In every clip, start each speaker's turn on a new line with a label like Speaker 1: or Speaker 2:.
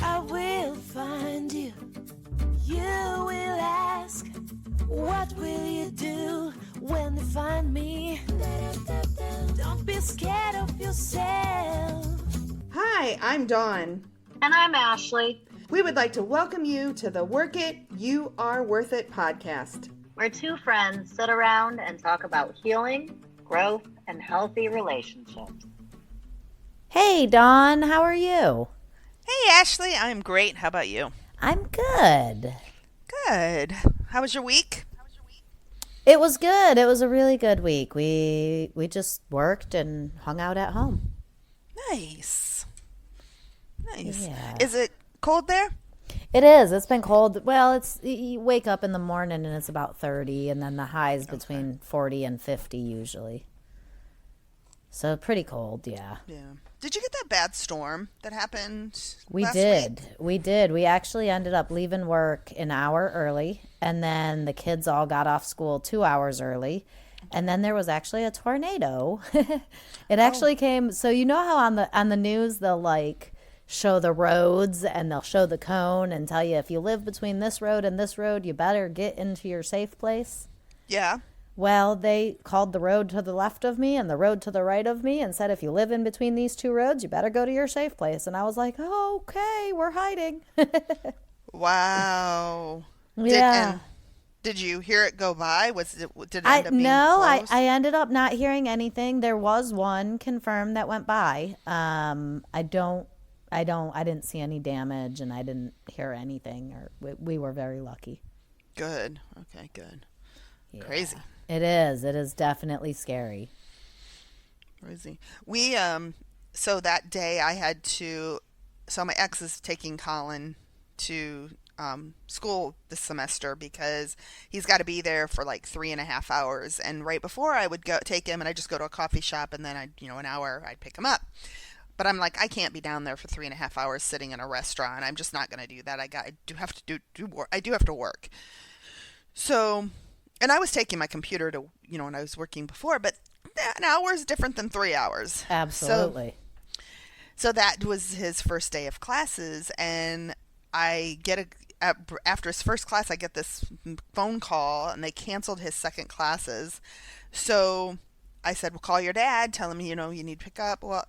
Speaker 1: I will find you. You will ask, what will you do when they find me? Don't be scared of yourself.
Speaker 2: Hi, I'm Dawn.
Speaker 3: And I'm Ashley.
Speaker 2: We would like to welcome you to the Work It, You Are Worth It podcast.
Speaker 3: We're two friends sit around and talk about healing, growth, and healthy relationships.
Speaker 4: Hey, Dawn, how are you?
Speaker 5: Hey, Ashley, I'm great. How about you?
Speaker 4: I'm good.
Speaker 5: Good. How was your week?
Speaker 4: It was good. It was a really good week. We just worked and hung out at home.
Speaker 5: Nice.
Speaker 4: Yeah.
Speaker 5: Is it cold there?
Speaker 4: It is. It's been cold. Well, you wake up in the morning and it's about 30, and then the highs between 40 and 50 usually. So pretty cold, yeah.
Speaker 5: Yeah. Did you get that bad storm that happened
Speaker 4: We
Speaker 5: last
Speaker 4: did.
Speaker 5: week?
Speaker 4: We did. We actually ended up leaving work an hour early, and then the kids all got off school 2 hours early. And then there was actually a tornado. It actually came. So you know how on the news they'll like show the roads and they'll show the cone and tell you if you live between this road and this road, you better get into your safe place.
Speaker 5: Yeah.
Speaker 4: Well, they called the road to the left of me and the road to the right of me and said, if you live in between these two roads, you better go to your safe place. And I was like, oh, okay, we're hiding.
Speaker 5: Wow.
Speaker 4: Yeah.
Speaker 5: Did you hear it go by? Did it end up being
Speaker 4: No,
Speaker 5: close?
Speaker 4: I ended up not hearing anything. There was one confirmed that went by. I didn't see any damage and I didn't hear anything, or we were very lucky.
Speaker 5: Good. Okay, good.
Speaker 4: Yeah.
Speaker 5: Crazy.
Speaker 4: It is definitely scary.
Speaker 5: Crazy. We so that day I had to. So my ex is taking Colin to school this semester because he's got to be there for like 3.5 hours. And right before I would go take him, and I just go to a coffee shop, and then an hour I'd pick him up. But I'm like, I can't be down there for 3.5 hours sitting in a restaurant. I'm just not going to do that. I do have to do work. I do have to work. So. And I was taking my computer to, when I was working before, but an hour is different than 3 hours.
Speaker 4: Absolutely.
Speaker 5: So that was his first day of classes, and I after his first class, I get this phone call, and they canceled his second classes. So I said, well, call your dad, tell him, you need to pick up. Well,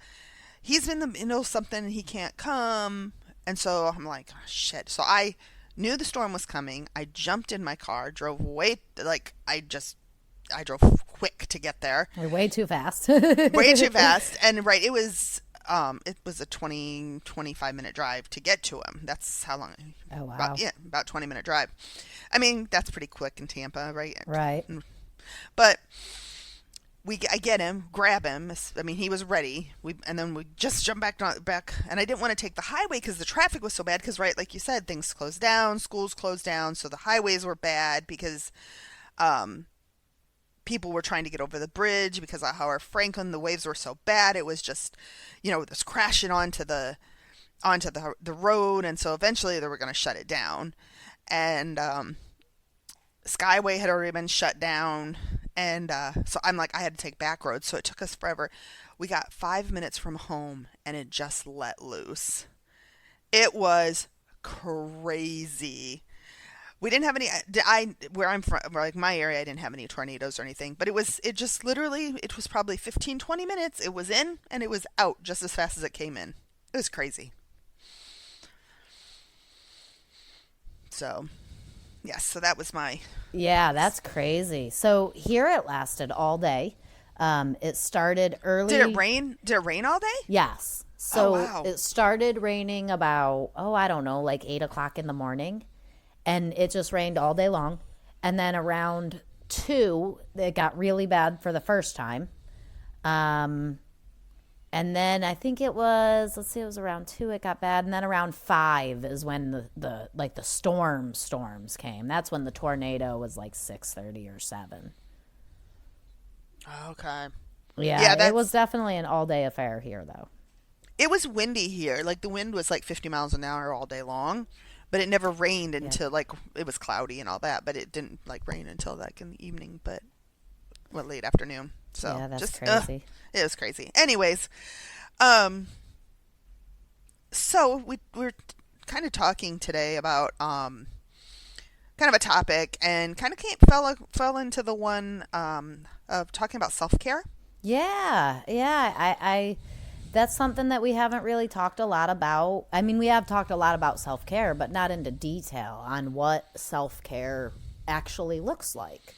Speaker 5: he's in the something, he can't come. And so I'm like, oh, shit. So I knew the storm was coming. I jumped in my car, drove I drove quick to get there.
Speaker 4: We're way too fast.
Speaker 5: Way too fast. And it was a 25 minute drive to get to him. That's how long.
Speaker 4: Oh, wow.
Speaker 5: About 20-minute drive. I mean, that's pretty quick in Tampa, right?
Speaker 4: Right.
Speaker 5: But I get him, grab him. I mean, he was ready. And then we just jump back. And I didn't want to take the highway because the traffic was so bad. Because, right, like you said, things closed down, schools closed down. So the highways were bad because people were trying to get over the bridge because of Howard Franklin. The waves were so bad. It was just, it was crashing onto the road. And so eventually they were going to shut it down. And Skyway had already been shut down. And so I'm like, I had to take back roads, so it took us forever. We got 5 minutes from home, and it just let loose. It was crazy. We didn't have any. Where I'm from, like my area, I didn't have any tornadoes or anything. But it was probably 15, 20 minutes. It was in and it was out just as fast as it came in. It was crazy. So. Yes, so that was my...
Speaker 4: Yeah, that's crazy. So here it lasted all day. It started early.
Speaker 5: Did it rain? Did it rain all day?
Speaker 4: Yes. So
Speaker 5: wow.
Speaker 4: It started raining about, I don't know, like 8 o'clock in the morning. And it just rained all day long. And then around 2, it got really bad for the first time. And then I think it was around 2 it got bad. And then around 5 is when the storms came. That's when the tornado was like 6:30 or 7.
Speaker 5: Okay.
Speaker 4: Yeah, it was definitely an all-day affair here, though.
Speaker 5: It was windy here. Like, the wind was like 50 miles an hour all day long. But it never rained until, it was cloudy and all that. But it didn't, rain until, in the evening. But, late afternoon. So,
Speaker 4: yeah, that's crazy.
Speaker 5: It was crazy. Anyways, so we're kind of talking today about kind of a topic, and kind of fell into the one of talking about self-care.
Speaker 4: Yeah, yeah. I that's something that we haven't really talked a lot about. I mean, we have talked a lot about self-care, but not into detail on what self-care actually looks like.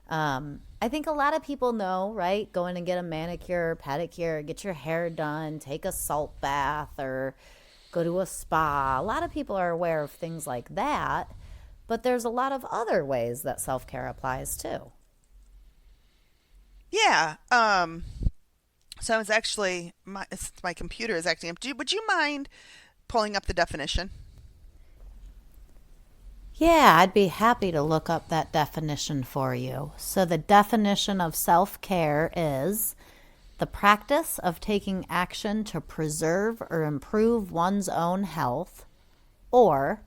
Speaker 4: I think a lot of people know, right? Going and get a manicure, pedicure, get your hair done, take a salt bath, or go to a spa. A lot of people are aware of things like that, but there's a lot of other ways that self-care applies too.
Speaker 5: Yeah. So it's actually my computer is acting up. Would you mind pulling up the definition?
Speaker 4: Yeah, I'd be happy to look up that definition for you. So, the definition of self care is the practice of taking action to preserve or improve one's own health, or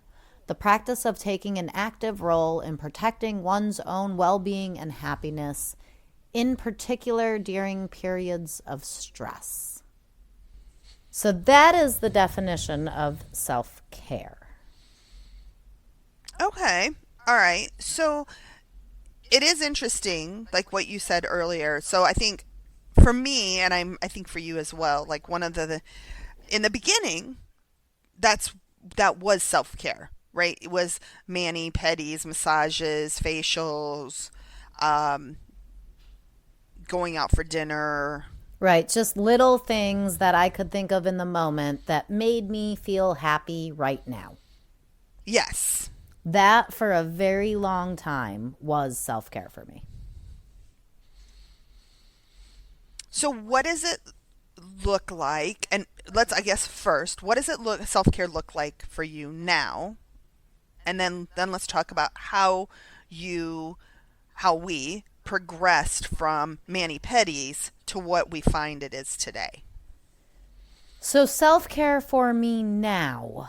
Speaker 4: the practice of taking an active role in protecting one's own well being and happiness, in particular during periods of stress. So, that is the definition of self care.
Speaker 5: Okay. All right. So it is interesting, like what you said earlier. So I think for me, and I think for you as well, like one of the in the beginning, that was self-care, right? It was mani, pedis, massages, facials, um, going out for dinner.
Speaker 4: Right, just little things that I could think of in the moment that made me feel happy right now.
Speaker 5: Yes.
Speaker 4: That, for a very long time, was self-care for me.
Speaker 5: So what does it look like? And I guess first, what does self-care look like for you now? And then let's talk about how we progressed from mani-pedis to what we find it is today.
Speaker 4: So self-care for me now,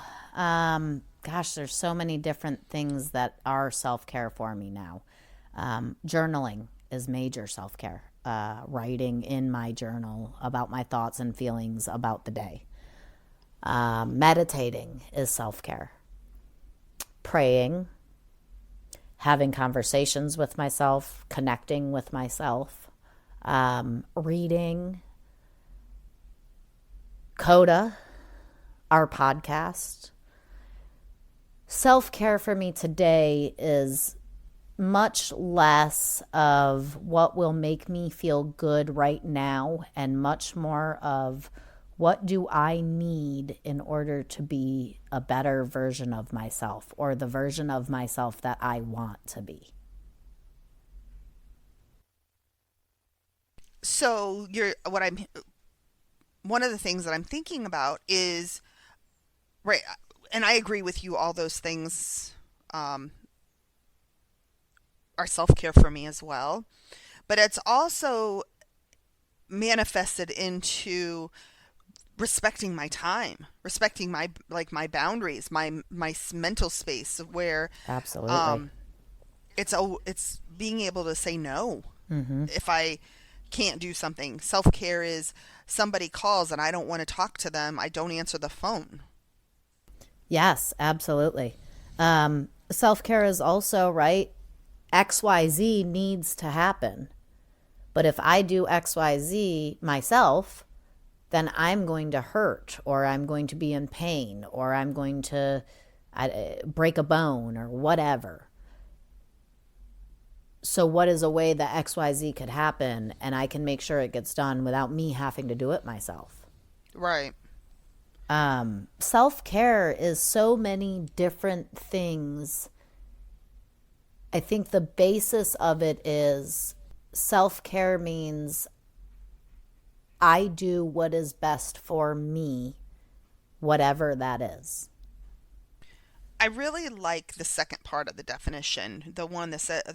Speaker 4: gosh, there's so many different things that are self-care for me now. Journaling is major self-care. Writing in my journal about my thoughts and feelings about the day. Meditating is self-care. Praying, having conversations with myself, connecting with myself, reading, Coda, our podcast. Self-care for me today is much less of what will make me feel good right now and much more of what do I need in order to be a better version of myself, or the version of myself that I want to be.
Speaker 5: So one of the things that I'm thinking about is, right, and I agree with you, all those things are self-care for me as well, but it's also manifested into respecting my time, respecting my boundaries, my mental space, where
Speaker 4: Absolutely.
Speaker 5: it's being able to say no.
Speaker 4: Mm-hmm.
Speaker 5: If I can't do something. Self-care is somebody calls and I don't want to talk to them, I don't answer the phone.
Speaker 4: Yes, absolutely. Self-care is also, right, XYZ needs to happen. But if I do XYZ myself, then I'm going to hurt, or I'm going to be in pain, or I'm going to break a bone, or whatever. So what is a way that XYZ could happen and I can make sure it gets done without me having to do it myself?
Speaker 5: Right.
Speaker 4: Self-care is so many different things. I think the basis of it is self-care means I do what is best for me, whatever that is.
Speaker 5: I really like the second part of the definition, the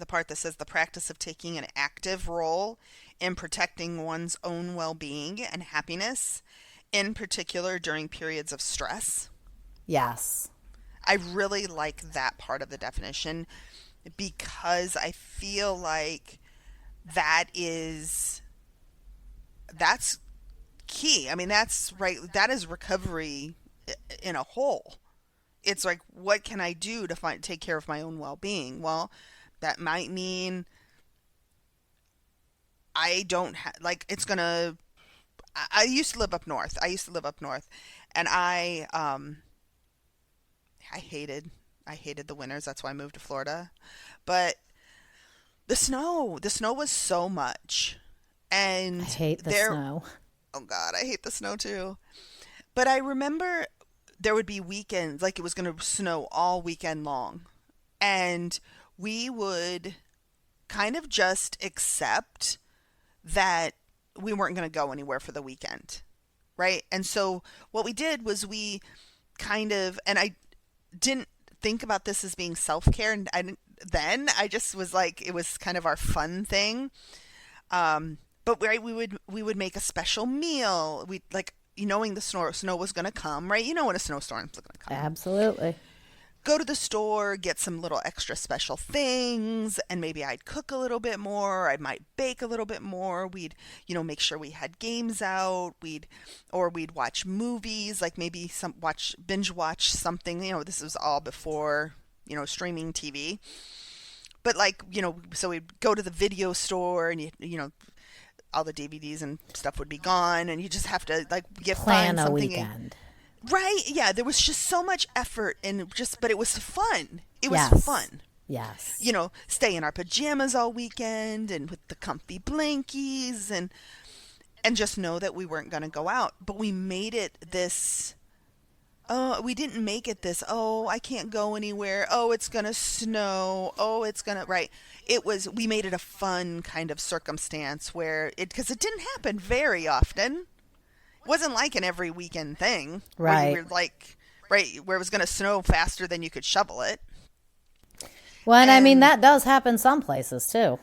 Speaker 5: part that says the practice of taking an active role in protecting one's own well-being and happiness, in particular during periods of stress.
Speaker 4: Yes.
Speaker 5: I really like that part of the definition because I feel like that's key. I mean, that's right. That is recovery in a whole. it's like, what can I do to take care of my own well-being? Well, that might mean I don't have, like, it's gonna, I used to live up north. And I hated the winters. That's why I moved to Florida. But the snow was so much. And
Speaker 4: I hate the snow.
Speaker 5: Oh God, I hate the snow too. But I remember there would be weekends, like it was going to snow all weekend long. And we would kind of just accept that we weren't going to go anywhere for the weekend. Right? And so what we did was we kind of, and I didn't think about this as being self-care. And I just was like, it was kind of our fun thing. But right, we would make a special meal. We like, knowing the snow was going to come, right? You know when a snowstorm's going to come.
Speaker 4: Absolutely.
Speaker 5: Go to the store, get some little extra special things, and maybe I'd cook a little bit more. I might bake a little bit more. We'd, make sure we had games out. We'd watch movies, like maybe binge watch something. This was all before, streaming TV. But like, so we'd go to the video store and all the DVDs and stuff would be gone, and you just have to like
Speaker 4: Plan
Speaker 5: find
Speaker 4: a
Speaker 5: something.
Speaker 4: weekend.
Speaker 5: Right? Yeah, there was just so much effort but it was fun. It was
Speaker 4: Yes.
Speaker 5: fun.
Speaker 4: Yes.
Speaker 5: Stay in our pajamas all weekend and with the comfy blankies and just know that we weren't going to go out. But we made it this, we didn't make it this, I can't go anywhere. Oh, it's going to snow. Oh, it's going to, right. We made it a fun kind of circumstance because it didn't happen very often. It wasn't like an every weekend thing.
Speaker 4: Right.
Speaker 5: Where you were like, right, where it was going to snow faster than you could shovel it.
Speaker 4: Well, and I mean, that does happen some places too.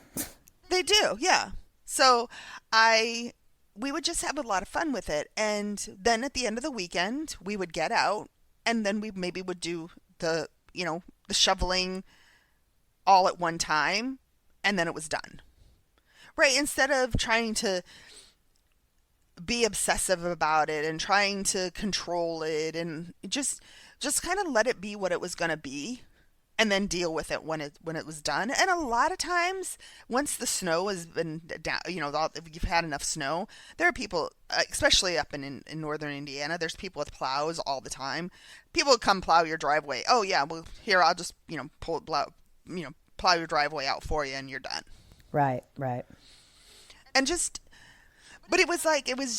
Speaker 5: They do, yeah. So we would just have a lot of fun with it. And then at the end of the weekend, we would get out and then we maybe would do the shoveling all at one time and then it was done. Right, instead of trying to be obsessive about it and trying to control it and just kind of let it be what it was going to be and then deal with it when it was done. And a lot of times once the snow has been down, if you've had enough snow, there are people, especially up in northern Indiana, there's people with plows all the time. People come plow your driveway. Oh yeah, well here I'll just plow your driveway out for you and you're done.
Speaker 4: Right.
Speaker 5: And but it was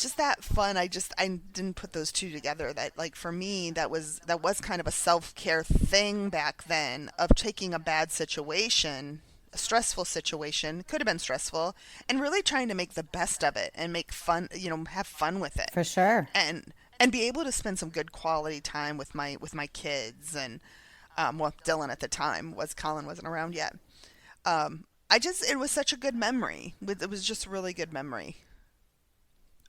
Speaker 5: just that fun. I didn't put those two together. That like for me, that was kind of a self-care thing back then of taking a bad situation, a stressful situation, could have been stressful, and really trying to make the best of it and make fun, have fun with it.
Speaker 4: For sure.
Speaker 5: And be able to spend some good quality time with my kids and Dylan at the time Colin wasn't around yet. It was such a good memory. It was just a really good memory.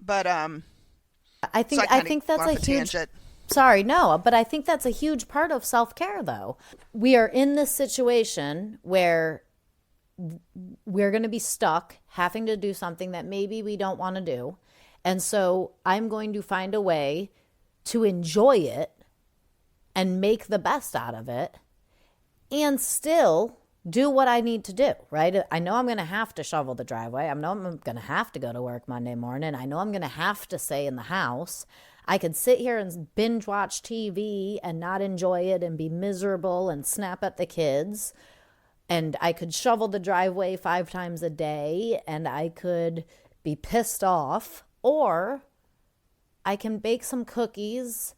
Speaker 5: But
Speaker 4: I think that's a huge
Speaker 5: tangent.
Speaker 4: Sorry, no, but I think that's a huge part of self-care though. We are in this situation where we're going to be stuck having to do something that maybe we don't want to do. And so I'm going to find a way to enjoy it and make the best out of it and still do what I need to do, right? I know I'm going to have to shovel the driveway. I know I'm going to have to go to work Monday morning. I know I'm going to have to stay in the house. I could sit here and binge watch TV and not enjoy it and be miserable and snap at the kids. And I could shovel the driveway 5 times a day and I could be pissed off. Or I can bake some cookies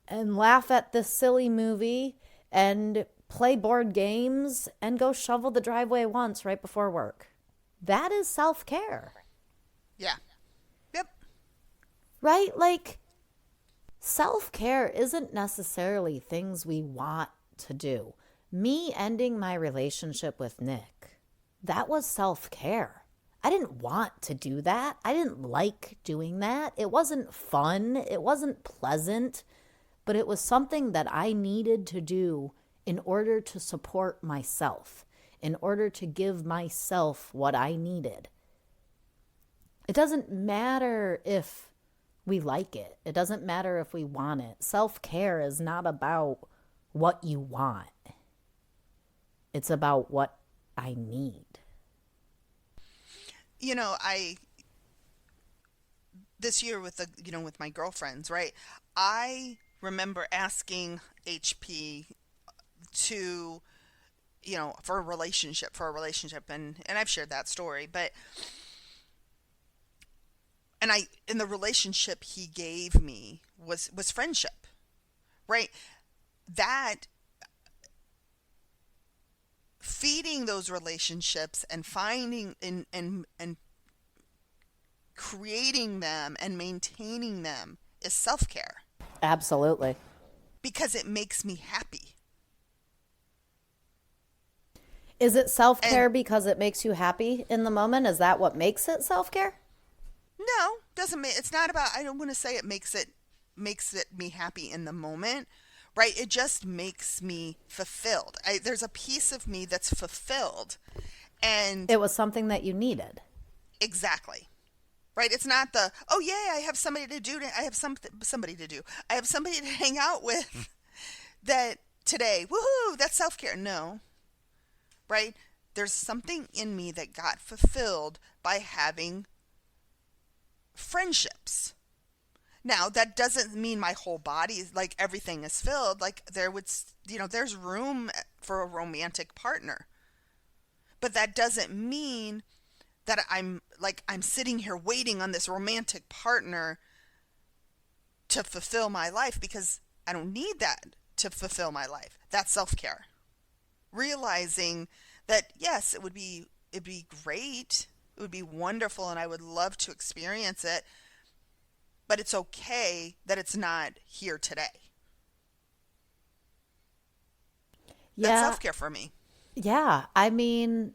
Speaker 4: and laugh at this silly movie and play board games and go shovel the driveway once right before work. That is self-care.
Speaker 5: Yeah. Yep.
Speaker 4: Right? Like, self-care isn't necessarily things we want to do. Me ending my relationship with Nick, that was self-care. I didn't want to do that. I didn't like doing that. It wasn't fun. It wasn't pleasant. But it was something that I needed to do in order to support myself, in order to give myself what I needed. It doesn't matter if we like it. It doesn't matter if we want it. Self-care is not about what you want. It's about what I need.
Speaker 5: You know, this year with with my girlfriends, right? I remember asking HP to, for a relationship, and I've shared that story, but in the relationship he gave me was friendship, right? That feeding those relationships and finding and creating them and maintaining them is self-care
Speaker 4: Absolutely.
Speaker 5: because it makes me happy.
Speaker 4: Is it self-care
Speaker 5: And
Speaker 4: because it makes you happy in the moment? Is that what makes it self-care?
Speaker 5: no, doesn't make it's not about I don't want to say it makes it me happy in the moment, right? It just makes me fulfilled. There's a piece of me that's fulfilled. And
Speaker 4: It was something that you needed.
Speaker 5: exactly. Right? It's not the, oh yeah, I have somebody to do, I have somebody to do. I have somebody to hang out with that today. Woohoo, that's self-care. No, right? There's something in me that got fulfilled by having friendships. Now, that doesn't mean my whole body is like everything is filled. Like there's room for a romantic partner. But that doesn't mean that I'm sitting here waiting on this romantic partner to fulfill my life, because I don't need that to fulfill my life. That's self-care. Realizing that yes, it'd be great. It would be wonderful and I would love to experience it, but it's okay that it's not here today. That's
Speaker 4: Yeah.
Speaker 5: self-care for me.
Speaker 4: Yeah. I mean,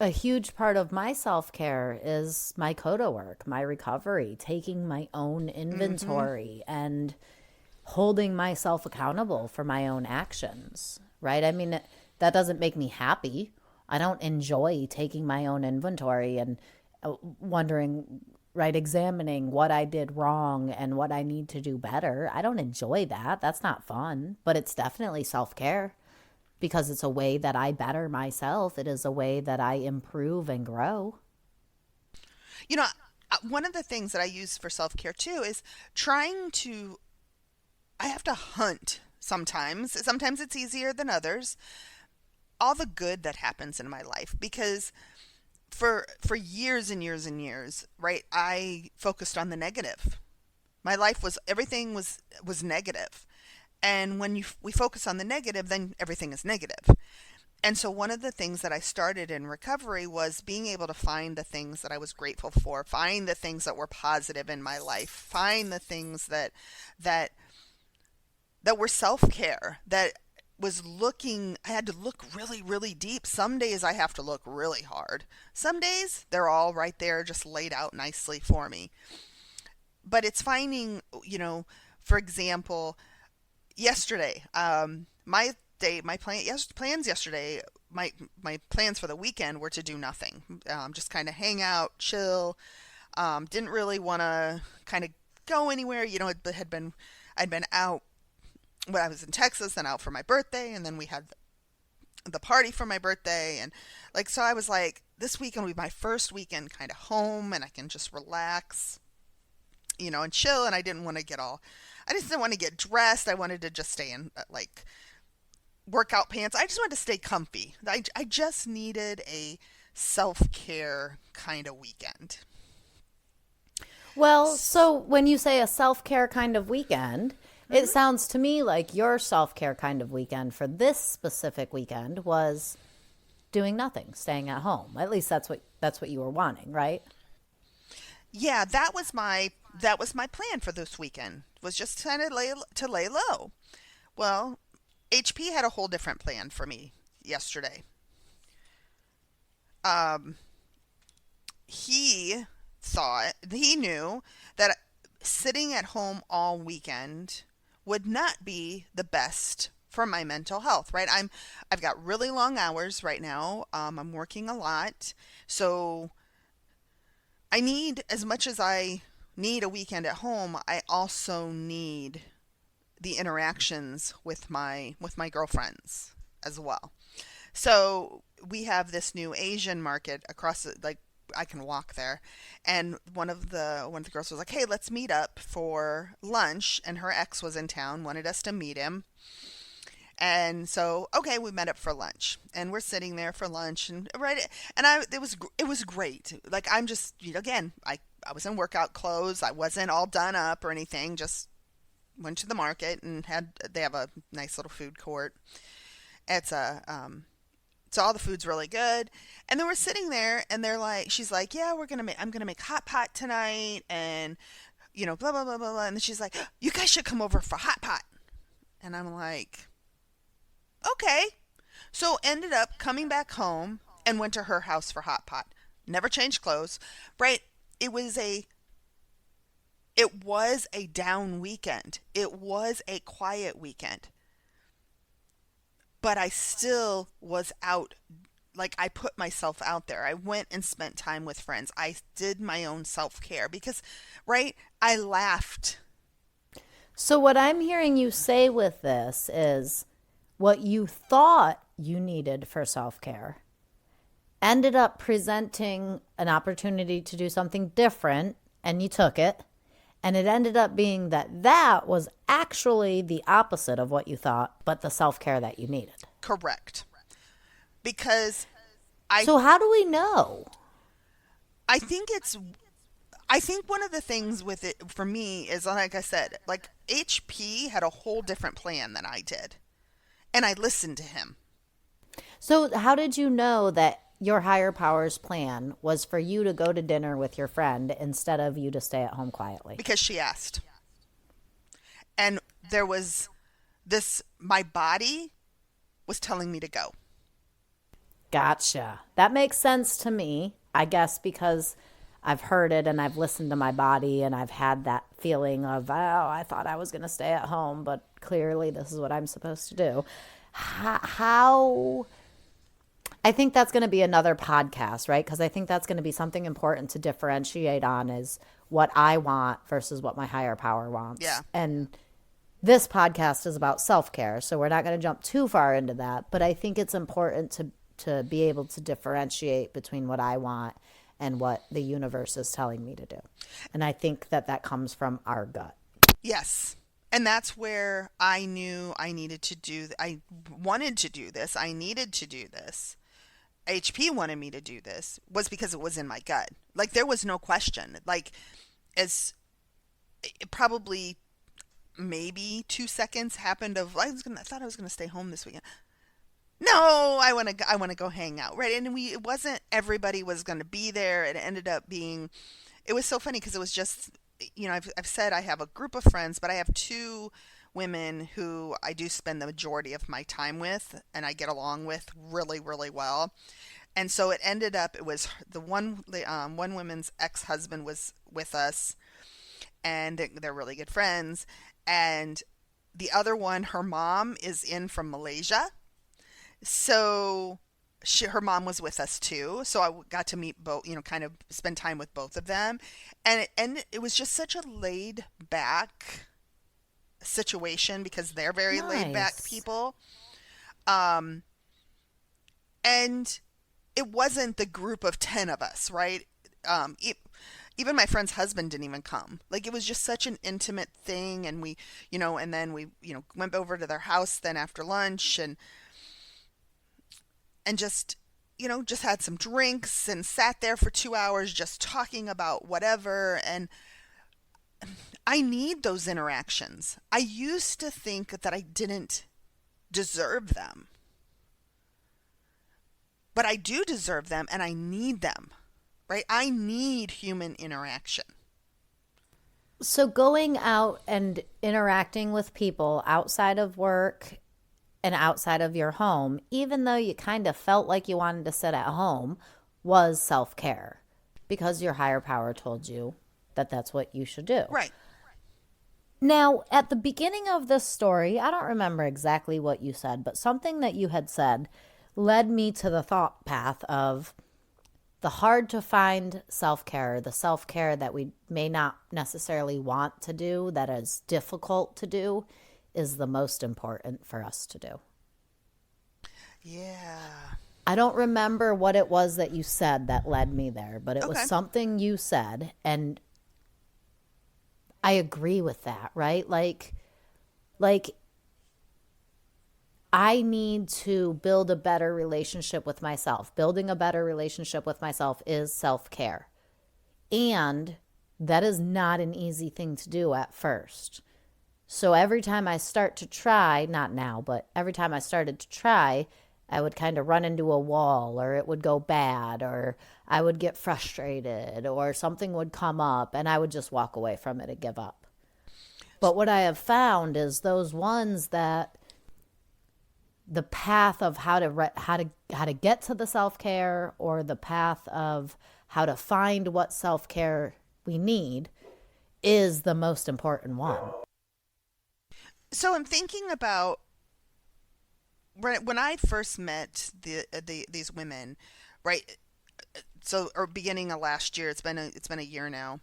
Speaker 4: a huge part of my self-care is my coda work, my recovery, taking my own inventory and holding myself accountable for my own actions, right? I mean, that doesn't make me happy. I don't enjoy taking my own inventory and wondering, right, examining what I did wrong and what I need to do better. I don't enjoy that. That's not fun, but it's definitely self-care because it's a way that I better myself. It is a way that I improve and grow.
Speaker 5: You know, one of the things that I use for self-care too is trying to I have to hunt sometimes. Sometimes it's easier than others. All the good that happens in my life, because for years and years and years, right? I focused on the negative. My life was everything was negative. And when we focus on the negative, then everything is negative. And so one of the things that I started in recovery was being able to find the things that I was grateful for, find the things that were positive in my life, find the things that were self-care, that I had to look really, really deep. Some days I have to look really hard. Some days they're all right there, just laid out nicely for me. But it's finding, for example, yesterday, plans yesterday, my plans for the weekend were to do nothing, just kind of hang out, chill. Didn't really want to kind of go anywhere. I'd been out when I was in Texas and out for my birthday, and then we had the party for my birthday, and so I was like, this weekend will be my first weekend kind of home, and I can just relax, and chill. And I just didn't want to get dressed. I wanted to just stay in workout pants. I just wanted to stay comfy. I just needed a self-care kind of weekend.
Speaker 4: Well, so when you say a self-care kind of weekend, it sounds to me like your self-care kind of weekend for this specific weekend was doing nothing, staying at home. At least that's what you were wanting, right?
Speaker 5: Yeah, that was my plan for this weekend, was just kind of lay low. Well, HP had a whole different plan for me yesterday. He knew that sitting at home all weekend would not be the best for my mental health, right? I've got really long hours right now. I'm working a lot. So I need, as much as I need a weekend at home, I also need the interactions with my girlfriends as well. So we have this new Asian market across like I can walk there, and one of the girls was like, "Hey, let's meet up for lunch." And her ex was in town, wanted us to meet him. And so, okay, we met up for lunch, and we're sitting there for lunch, and right, and it was great. Like I'm just, again, I was in workout clothes. I wasn't all done up or anything. Just went to the market and they have a nice little food court. It's so all the food's really good. And then we're sitting there, and she's like, yeah, I'm gonna make hot pot tonight, and blah blah blah blah blah. And then she's like, you guys should come over for hot pot. And I'm like, okay. So ended up coming back home and went to her house for hot pot. Never changed clothes. Right? It was a down weekend. It was a quiet weekend. But I still was out. Like I put myself out there. I went and spent time with friends. I did my own self-care because, right? I laughed.
Speaker 4: So what I'm hearing you say with this is what you thought you needed for self-care ended up presenting an opportunity to do something different, and you took it. And it ended up being that was actually the opposite of what you thought, but the self-care that you needed.
Speaker 5: Correct. Because
Speaker 4: So how do we know?
Speaker 5: I think one of the things with it for me is, like I said, like HP had a whole different plan than I did. And I listened to him.
Speaker 4: So how did you know that your higher power's plan was for you to go to dinner with your friend instead of you to stay at home quietly?
Speaker 5: Because she asked. And there was my body was telling me to go.
Speaker 4: Gotcha. That makes sense to me, I guess, because I've heard it and I've listened to my body and I've had that feeling of, oh, I thought I was going to stay at home, but clearly this is what I'm supposed to do. How I think that's going to be another podcast, right? Because I think that's going to be something important to differentiate on is what I want versus what my higher power wants.
Speaker 5: Yeah.
Speaker 4: And this podcast is about self-care, so we're not going to jump too far into that. But I think it's important to be able to differentiate between what I want and what the universe is telling me to do. And I think that comes from our gut.
Speaker 5: Yes. And that's where I knew I wanted to do this. I needed to do this. HP wanted me to do this was because it was in my gut. Like there was no question. Like as it probably maybe 2 seconds happened of I thought I was gonna stay home this weekend. No, I want to go hang out, right? And it wasn't everybody was going to be there. It ended up being, it was so funny because it was just, I've said I have a group of friends, but I have two women who I do spend the majority of my time with, and I get along with really, really well. And so it ended up, it was one woman's ex-husband was with us, and they're really good friends. And the other one, her mom is in from Malaysia. So her mom was with us too. So I got to meet both, kind of spend time with both of them. And it was just such a laid back situation because they're very laid back people. And it wasn't the group of 10 of us, right? Even my friend's husband didn't even come. Like it was just such an intimate thing. And we, and then we, went over to their house then after lunch and just, just had some drinks and sat there for 2 hours just talking about whatever. And I need those interactions. I used to think that I didn't deserve them. But I do deserve them and I need them, right? I need human interaction.
Speaker 4: So going out and interacting with people outside of work and outside of your home, even though you kind of felt like you wanted to sit at home, was self-care because your higher power told you that that's what you should do.
Speaker 5: Right.
Speaker 4: Now, at the beginning of this story, I don't remember exactly what you said, but something that you had said led me to the thought path of the hard to find self-care, the self-care that we may not necessarily want to do, that is difficult to do, is the most important for us to do.
Speaker 5: Yeah.
Speaker 4: I don't remember what it was that you said that led me there, but it was
Speaker 5: Okay.
Speaker 4: something you said, and I agree with that, right? Like I need to build a better relationship with myself. Building a better relationship with myself is self-care. And that is not an easy thing to do at first. So every time I start to try, not now, but every time I started to try, I would kind of run into a wall, or it would go bad, or I would get frustrated, or something would come up and I would just walk away from it and give up. But what I have found is those ones that the path of how to get to the self-care, or the path of how to find what self-care we need, is the most important one.
Speaker 5: So I'm thinking about when I first met these women, right? So, or beginning of last year, it's been a year now.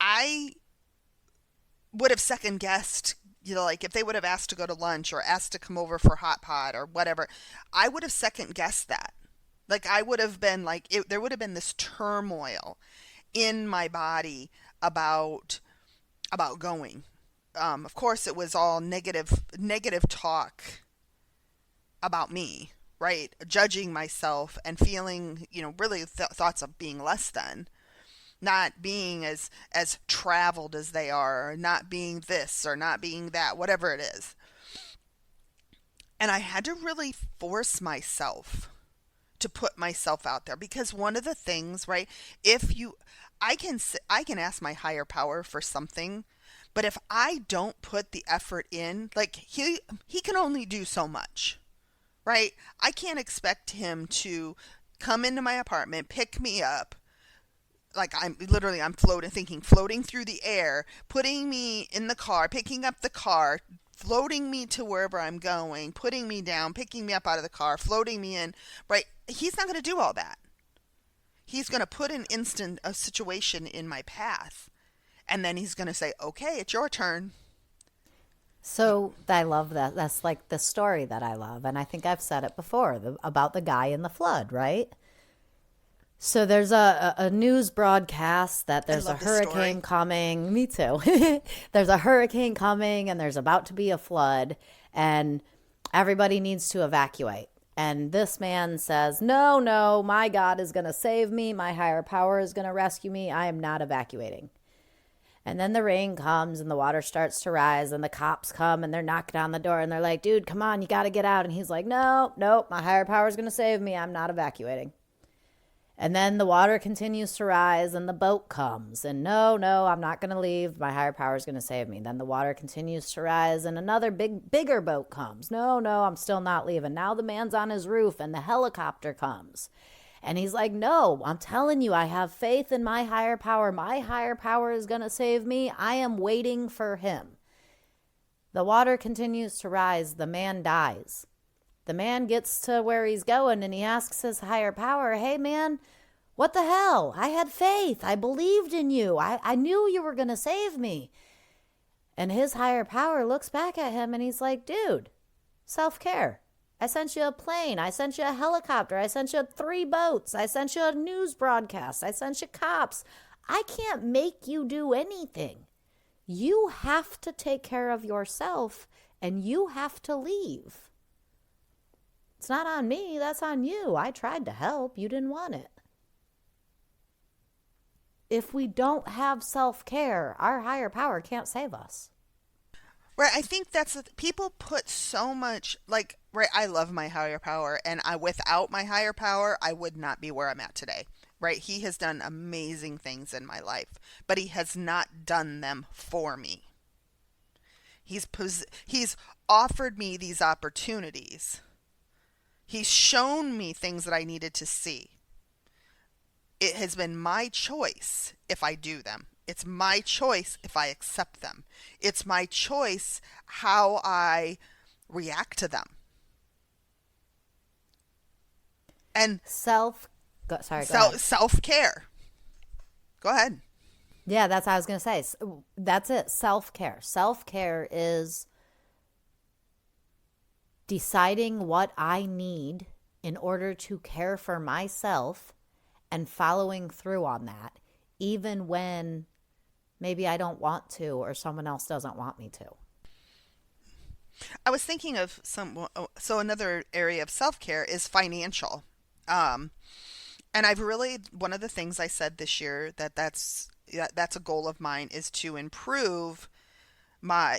Speaker 5: I would have second guessed, like if they would have asked to go to lunch or asked to come over for hot pot or whatever, I would have second guessed that. Like I would have been like, there would have been this turmoil in my body about going. Of course, it was all negative talk about me, right? Judging myself and feeling, really thoughts of being less than, not being as traveled as they are, or not being this or not being that, whatever it is. And I had to really force myself to put myself out there, because one of the things, right, I can ask my higher power for something, but if I don't put the effort in, like he can only do so much, right? I can't expect him to come into my apartment, pick me up, like I'm floating through the air, putting me in the car, picking up the car, floating me to wherever I'm going, putting me down, picking me up out of the car, floating me in, right? He's not going to do all that. He's going to put a situation in my path, and then he's going to say, okay, it's your turn.
Speaker 4: So I love that. That's like the story that I love. And I think I've said it before about the guy in the flood, right? So there's a news broadcast that there's a hurricane coming. Me too. There's a hurricane coming and there's about to be a flood and everybody needs to evacuate. And this man says, no, my God is going to save me. My higher power is going to rescue me. I am not evacuating. And then the rain comes and the water starts to rise and the cops come and they're knocking on the door and they're like, dude, come on, you got to get out. And he's like, no, my higher power is going to save me. I'm not evacuating. And then the water continues to rise and the boat comes. And no, I'm not going to leave. My higher power is going to save me. Then the water continues to rise and another bigger boat comes. No, I'm still not leaving. Now the man's on his roof and the helicopter comes. And he's like, no, I'm telling you, I have faith in my higher power. My higher power is going to save me. I am waiting for him. The water continues to rise. The man dies. The man gets to where he's going and he asks his higher power, hey, man, what the hell? I had faith. I believed in you. I knew you were going to save me. And his higher power looks back at him and he's like, dude, self-care. I sent you a plane. I sent you a helicopter. I sent you 3 boats. I sent you a news broadcast. I sent you cops. I can't make you do anything. You have to take care of yourself and you have to leave. It's not on me. That's on you. I tried to help. You didn't want it. If we don't have self-care, our higher power can't save us.
Speaker 5: Right, I think people put so much, like, right, I love my higher power, and without my higher power, I would not be where I'm at today, right? He has done amazing things in my life, but he has not done them for me. He's offered me these opportunities. He's shown me things that I needed to see. It has been my choice if I do them. It's my choice if I accept them. It's my choice how I react to them. And
Speaker 4: Self-care.
Speaker 5: Go ahead.
Speaker 4: Yeah, that's what I was going to say. That's it. Self-care. Self-care is deciding what I need in order to care for myself and following through on that, even when maybe I don't want to or someone else doesn't want me to.
Speaker 5: I was thinking of so another area of self-care is financial. Um, and I've really, one of the things I said this year that's a goal of mine is to improve my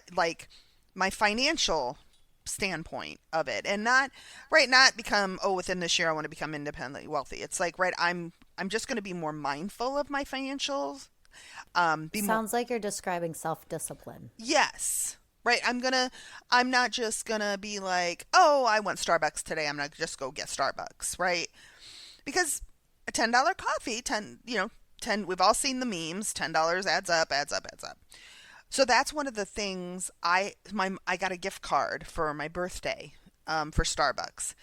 Speaker 5: financial standpoint of it, and not become, oh, within this year I want to become independently wealthy. It's like, right, I'm just going to be more mindful of my financials. Be more,
Speaker 4: Sounds like you're describing self-discipline.
Speaker 5: yes. Right, I'm not just gonna be like, oh, I want Starbucks today. I'm gonna just go get Starbucks, right? Because a $10 coffee, 10, we've all seen the memes, $10 adds up, adds up, adds up. So that's one of the things I got a gift card for my birthday, for Starbucks.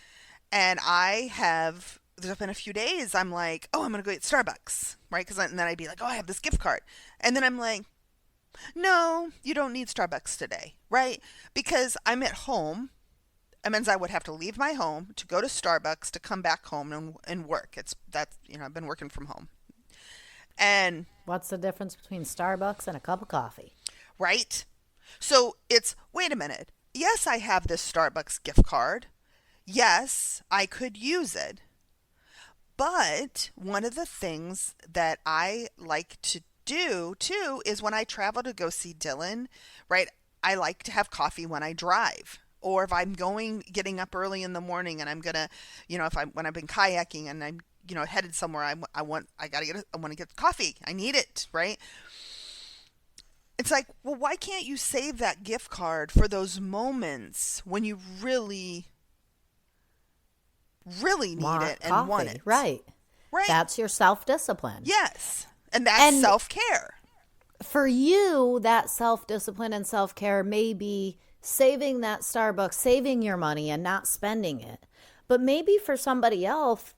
Speaker 5: And there's been a few days I'm like, oh, I'm going to go get Starbucks, right? And then I'd be like, oh, I have this gift card. And then I'm like, no, you don't need Starbucks today, right? Because I'm at home. It means I would have to leave my home to go to Starbucks to come back home and work. I've been working from home. And
Speaker 4: What's the difference between Starbucks and a cup of coffee?
Speaker 5: right? So wait a minute. Yes, I have this Starbucks gift card. Yes, I could use it. But one of the things that I like to do too is when I travel to go see Dylan, right? I like to have coffee when I drive. Or if I'm getting up early in the morning and I'm gonna, when I've been kayaking and I'm, headed somewhere, I want to get coffee. I need it, right? It's like, well, why can't you save that gift card for those moments when you really, really need it and
Speaker 4: coffee,
Speaker 5: want it?
Speaker 4: right?
Speaker 5: Right.
Speaker 4: That's your self-discipline.
Speaker 5: Yes. And that's self-care.
Speaker 4: For you, that self-discipline and self-care may be saving that Starbucks, saving your money and not spending it. But maybe for somebody else,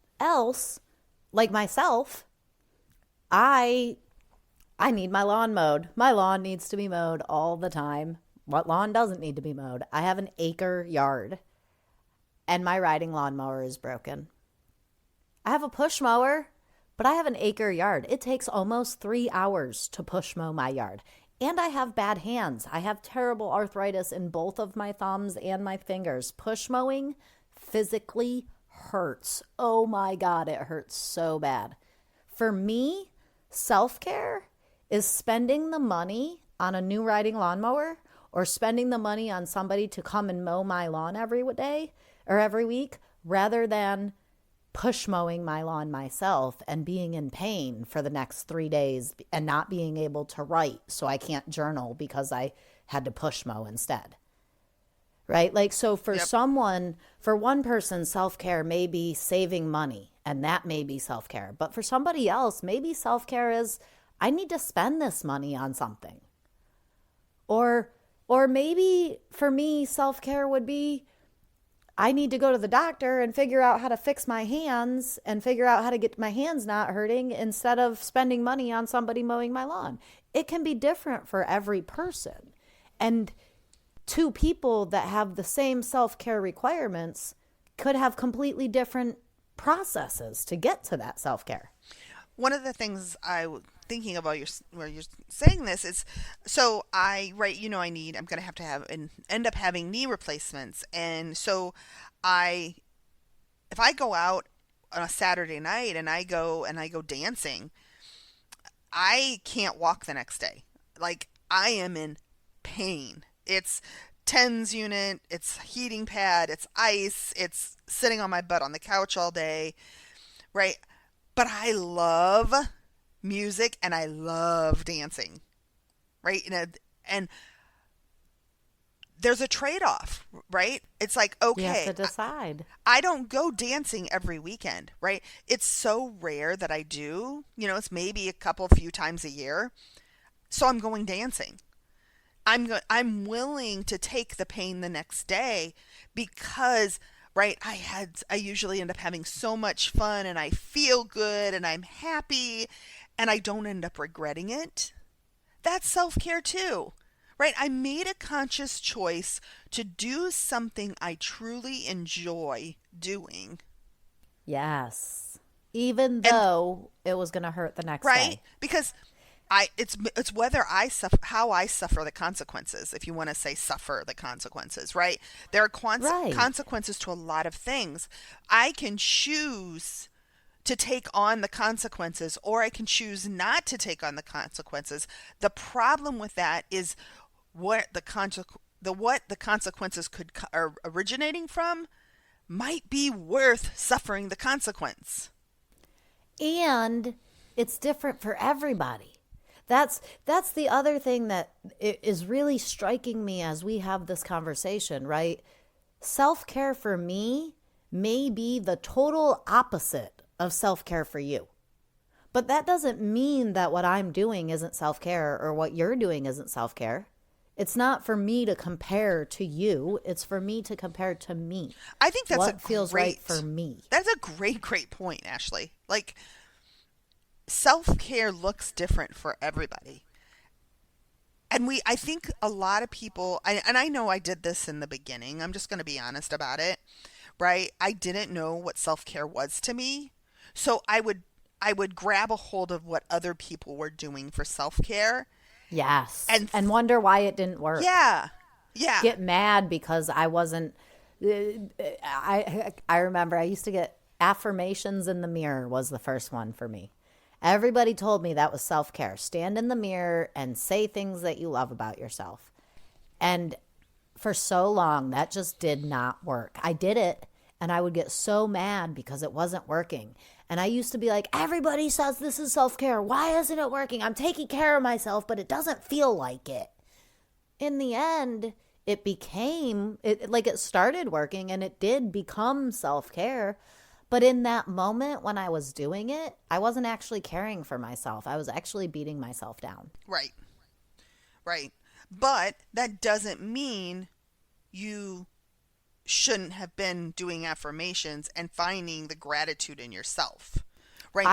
Speaker 4: like myself, I need my lawn mowed. My lawn needs to be mowed all the time. What lawn doesn't need to be mowed? I have an acre yard and my riding lawnmower is broken. I have a push mower, but I have an acre yard. It takes almost 3 hours to push mow my yard. And I have bad hands. I have terrible arthritis in both of my thumbs and my fingers. Push mowing physically hurts. Oh my God, it hurts so bad. For me, self-care is spending the money on a new riding lawnmower or spending the money on somebody to come and mow my lawn every day or every week rather than push mowing my lawn myself and being in pain for the next 3 days and not being able to write so I can't journal because I had to push mow instead. Right? Like, so for one person, self-care may be saving money and that may be self-care. But for somebody else, maybe self-care is, I need to spend this money on something. Or maybe for me, self-care would be, I need to go to the doctor and figure out how to fix my hands and figure out how to get my hands not hurting instead of spending money on somebody mowing my lawn. It can be different for every person. And two people that have the same self-care requirements could have completely different processes to get to that self-care.
Speaker 5: One of the things thinking about where you're saying this is, so I'm going to have and end up having knee replacements. And so if I go out on a Saturday night and I go dancing, I can't walk the next day. Like, I am in pain. It's TENS unit, it's heating pad, it's ice, it's sitting on my butt on the couch all day, right? But I love music and I love dancing, right? And there's a trade-off, right? It's like, okay,
Speaker 4: you have to decide.
Speaker 5: I don't go dancing every weekend, right? It's so rare that I do. It's maybe a few times a year. So I'm going dancing. I'm willing to take the pain the next day because, right, I usually end up having so much fun and I feel good and I'm happy and I don't end up regretting it. that's self-care too, right? I made a conscious choice to do something I truly enjoy doing.
Speaker 4: Yes. Even though it was going to hurt the next
Speaker 5: Right?
Speaker 4: day.
Speaker 5: Because it's whether I suffer, how I suffer the consequences, if you want to say suffer the consequences, right? There are
Speaker 4: Right.
Speaker 5: consequences to a lot of things. I can choose to take on the consequences, or I can choose not to take on the consequences. The problem with that is what the consequences are originating from might be worth suffering the consequence.
Speaker 4: And it's different for everybody. That's the other thing that is really striking me as we have this conversation, right? Self-care for me may be the total opposite of self-care for you. But that doesn't mean that what I'm doing isn't self-care or what you're doing isn't self-care. It's not for me to compare to you. It's for me to compare to me.
Speaker 5: I think that's
Speaker 4: what feels right for me.
Speaker 5: That's a great point, Ashley. Like, self-care looks different for everybody. And I think a lot of people, and I know I did this in the beginning, I'm just going to be honest about it, right? I didn't know what self-care was to me. So I would grab a hold of what other people were doing for self-care.
Speaker 4: Yes. And wonder why it didn't work.
Speaker 5: Yeah. Yeah.
Speaker 4: Get mad because I wasn't. I remember I used to get affirmations in the mirror was the first one for me. Everybody told me that was self-care. Stand in the mirror and say things that you love about yourself. And for so long, that just did not work. I did it, and I would get so mad because it wasn't working. And I used to be like, everybody says this is self-care. Why isn't it working? I'm taking care of myself, but it doesn't feel like it. In the end, it started working, and it did become self-care. But in that moment when I was doing it, I wasn't actually caring for myself. I was actually beating myself down.
Speaker 5: Right. Right. But that doesn't mean you shouldn't have been doing affirmations and finding the gratitude in yourself. Right.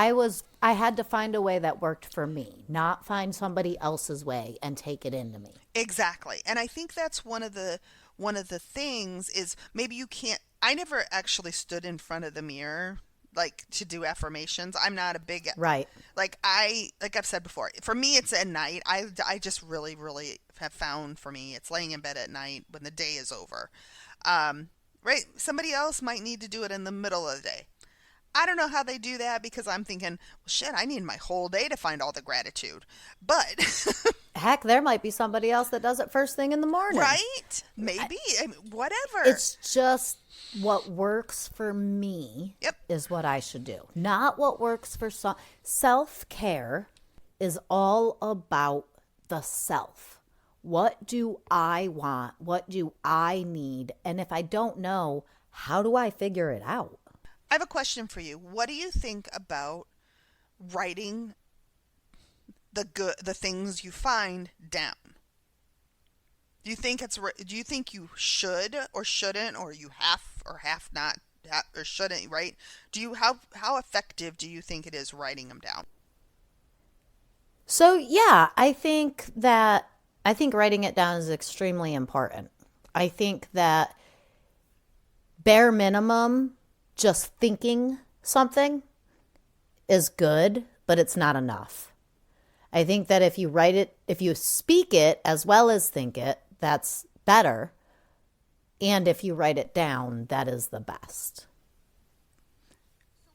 Speaker 4: I had to find a way that worked for me, not find somebody else's way and take it into me.
Speaker 5: Exactly. And I think that's one of the things is maybe you can't. I never actually stood in front of the mirror like to do affirmations. I'm not a big
Speaker 4: right.
Speaker 5: Like I've said before, for me it's at night. I just really have found for me it's laying in bed at night when the day is over. Right? Somebody else might need to do it in the middle of the day. I don't know how they do that because I'm thinking, well, shit, I need my whole day to find all the gratitude. But
Speaker 4: heck, there might be somebody else that does it first thing in the morning.
Speaker 5: Right? Maybe. Whatever.
Speaker 4: It's just what works for me is what I should do. Not what works for some. Self-care is all about the self. What do I want? What do I need? And if I don't know, how do I figure it out?
Speaker 5: I have a question for you. What do you think about writing the things you find down? Do you think you should or shouldn't, or you have not or shouldn't, right? How effective do you think it is writing them down?
Speaker 4: So yeah, I think writing it down is extremely important. I think that bare minimum, just thinking something is good, but it's not enough. I think that if you speak it as well as think it, that's better. And if you write it down, that is the best.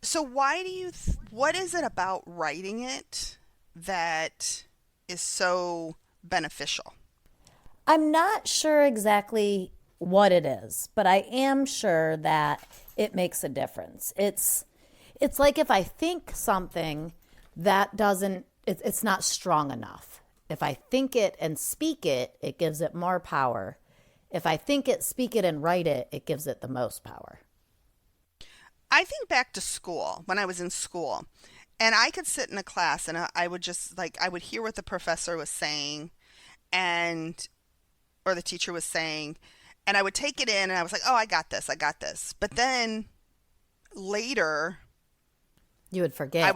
Speaker 5: So what is it about writing it that is so beneficial?
Speaker 4: I'm not sure exactly what it is, but I am sure that it makes a difference. It's like if I think something that it's not strong enough. If I think it and speak it, it gives it more power. If I think it, speak it, and write it, it gives it the most power.
Speaker 5: I think back to school, when I was in school, and I could sit in a class and I would just I would hear what the professor was saying or the teacher was saying, and I would take it in and I was like, oh, I got this. But then later,
Speaker 4: you would forget.
Speaker 5: I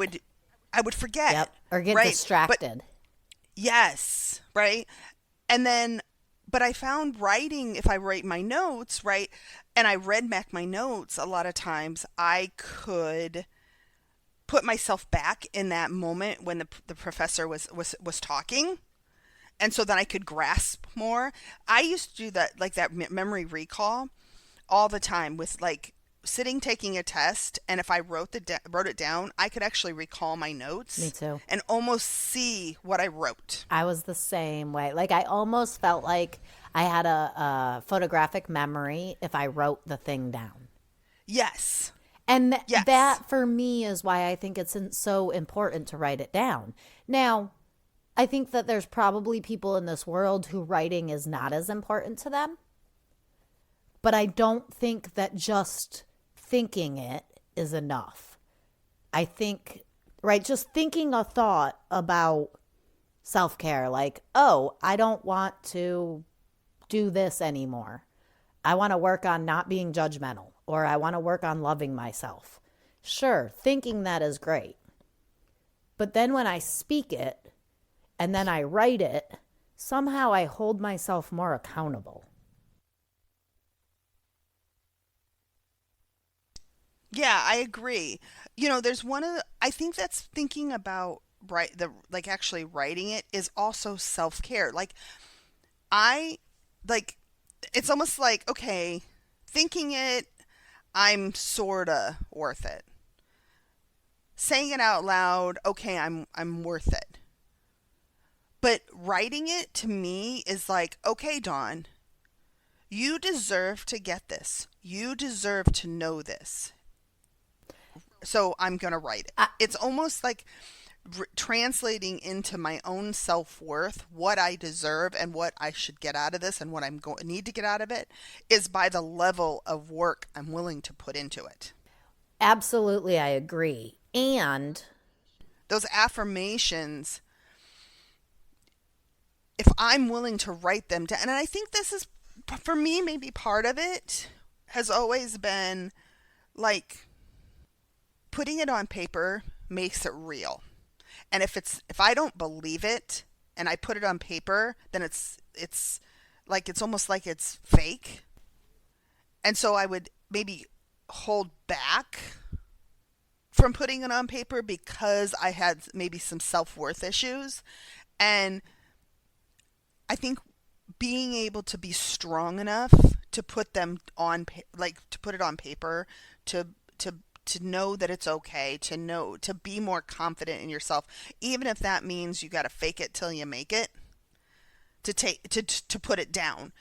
Speaker 5: would forget.
Speaker 4: Yep. Or get
Speaker 5: right?
Speaker 4: distracted.
Speaker 5: Yes, right? And then, but I found writing, if I write my notes, right, and I read back my notes, a lot of times I could put myself back in that moment when the professor was talking. And so then I could grasp more. I used to do that, like that memory recall all the time with like sitting taking a test, and if I wrote it down, I could actually recall my
Speaker 4: Me
Speaker 5: notes
Speaker 4: too.
Speaker 5: and almost see what I wrote.
Speaker 4: I was the same way. Like I almost felt like I had a photographic memory if I wrote the thing down.
Speaker 5: Yes.
Speaker 4: And
Speaker 5: Yes.
Speaker 4: that for me is why I think it's so important to write it down. Now, I think that there's probably people in this world who writing is not as important to them, but I don't think that just thinking it is enough. I think, right, just thinking a thought about self care, like, oh, I don't want to do this anymore. I want to work on not being judgmental, or I want to work on loving myself. Sure, thinking that is great. But then when I speak it and then I write it, somehow I hold myself more accountable.
Speaker 5: Yeah, I agree. You know, there's one of the, I think that's thinking about like actually writing it is also self-care. Like I like it's almost like okay, thinking it I'm sorta worth it. Saying it out loud, okay, I'm worth it. But writing it to me is like, okay, Dawn, you deserve to get this. You deserve to know this. So I'm going to write it.
Speaker 4: I,
Speaker 5: It's almost like translating into my own self-worth, what I deserve and what I should get out of this and what I'm going need to get out of it is by the level of work I'm willing to put into it.
Speaker 4: Absolutely, I agree. And
Speaker 5: Those affirmations, if I'm willing to write them down, and I think this is for me maybe part of it has always been like putting it on paper makes it real. And if I don't believe it and I put it on paper, then it's like it's almost like it's fake. And so I would maybe hold back from putting it on paper because I had maybe some self-worth issues. And I think being able to be strong enough to put them on like to put it on paper to to to know that it's okay, to know to be more confident in yourself, even if that means you got to fake it till you make it, to put it down.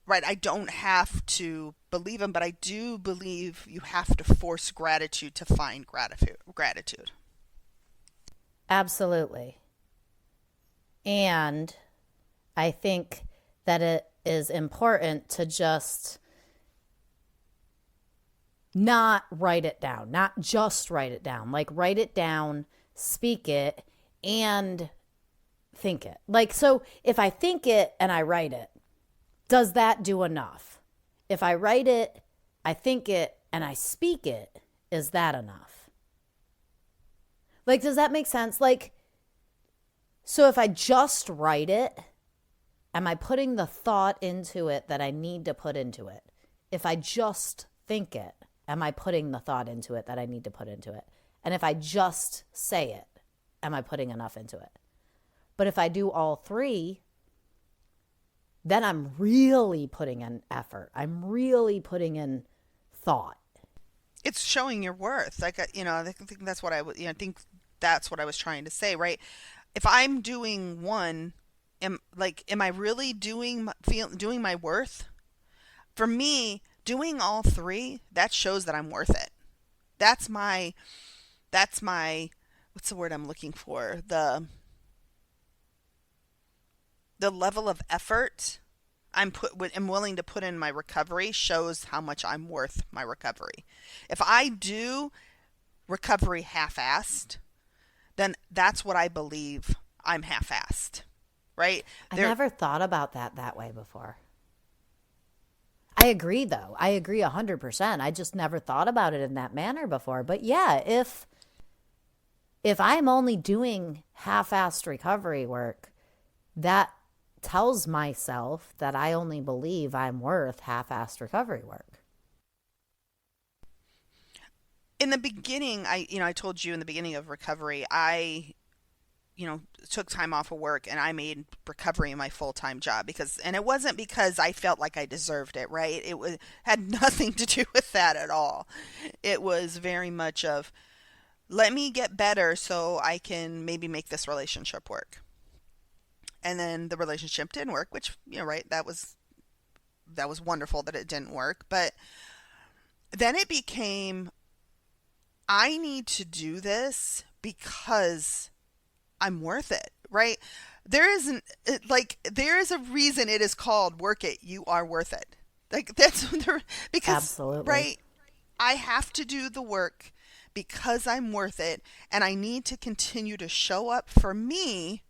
Speaker 5: Right, I don't have to believe them, but I do believe you have to force gratitude to find gratitude.
Speaker 4: absolutely. And I think that it is important to just not write it down, not just write it down. Like write it down, speak it, and think it. Like, so if I think it and I write it, does that do enough? If I write it, I think it, and I speak it, is that enough? Like, does that make sense? Like, so if I just write it, am I putting the thought into it that I need to put into it? If I just think it, am I putting the thought into it that I need to put into it? And if I just say it, am I putting enough into it? But if I do all three, then I'm really putting in effort. I'm really putting in thought.
Speaker 5: It's showing your worth. Like I think that's what I think that's what I was trying to say, right? If I'm doing one, am I really doing my worth? For me, doing all three, that shows that I'm worth it. That's my what's the word I'm looking for? The level of effort I'm willing to put in my recovery shows how much I'm worth my recovery. If I do recovery half-assed, then that's what I believe I'm half-assed, right?
Speaker 4: I never thought about that way before. I agree, though. I agree 100%. I just never thought about it in that manner before. But yeah, if if I'm only doing half-assed recovery work, that tells myself that I only believe I'm worth half-assed recovery work.
Speaker 5: In the beginning, I told you in the beginning of recovery, took time off of work and I made recovery my full-time job and it wasn't because I felt like I deserved it, right? Had nothing to do with that at all. It was very much of, let me get better so I can maybe make this relationship work. And then the relationship didn't work, which, right, that was wonderful that it didn't work. But then it became, I need to do this because I'm worth it, right? There is a reason it is called Work It, You Are Worth It. Like because,
Speaker 4: Absolutely.
Speaker 5: right, I have to do the work because I'm worth it, and I need to continue to show up for me,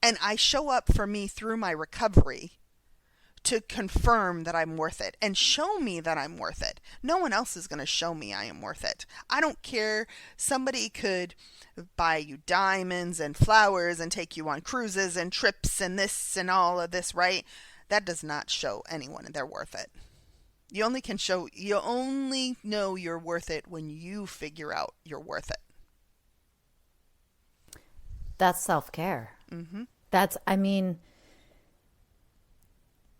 Speaker 5: and I show up for me through my recovery to confirm that I'm worth it and show me that I'm worth it. No one else is going to show me I am worth it. I don't care. Somebody could buy you diamonds and flowers and take you on cruises and trips and this and all of this, right? That does not show anyone they're worth it. You only know you're worth it when you figure out you're worth it.
Speaker 4: That's self-care.
Speaker 5: Mm-hmm.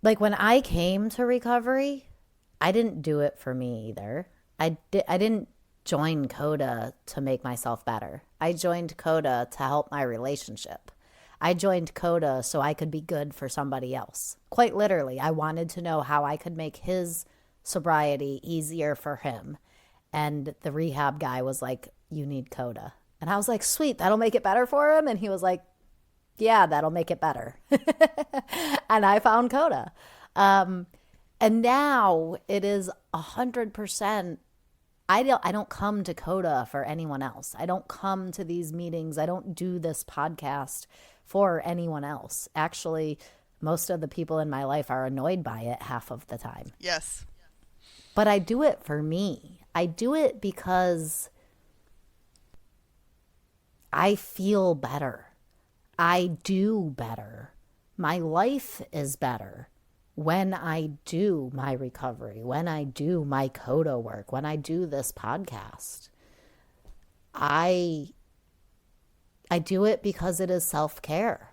Speaker 4: Like when I came to recovery, I didn't do it for me either. I didn't join CODA to make myself better. I joined CODA to help my relationship. I joined CODA so I could be good for somebody else. Quite literally, I wanted to know how I could make his sobriety easier for him. And the rehab guy was like, you need CODA. And I was like, sweet, that'll make it better for him. And he was like, yeah, that'll make it better. And I found CODA. And now it is 100%. I don't come to CODA for anyone else. I don't come to these meetings. I don't do this podcast for anyone else. Actually, most of the people in my life are annoyed by it half of the time.
Speaker 5: Yes.
Speaker 4: But I do it for me. I do it because I feel better. I do better. My life is better when I do my recovery, when I do my CODA work, when I do this podcast. I do it because it is self-care.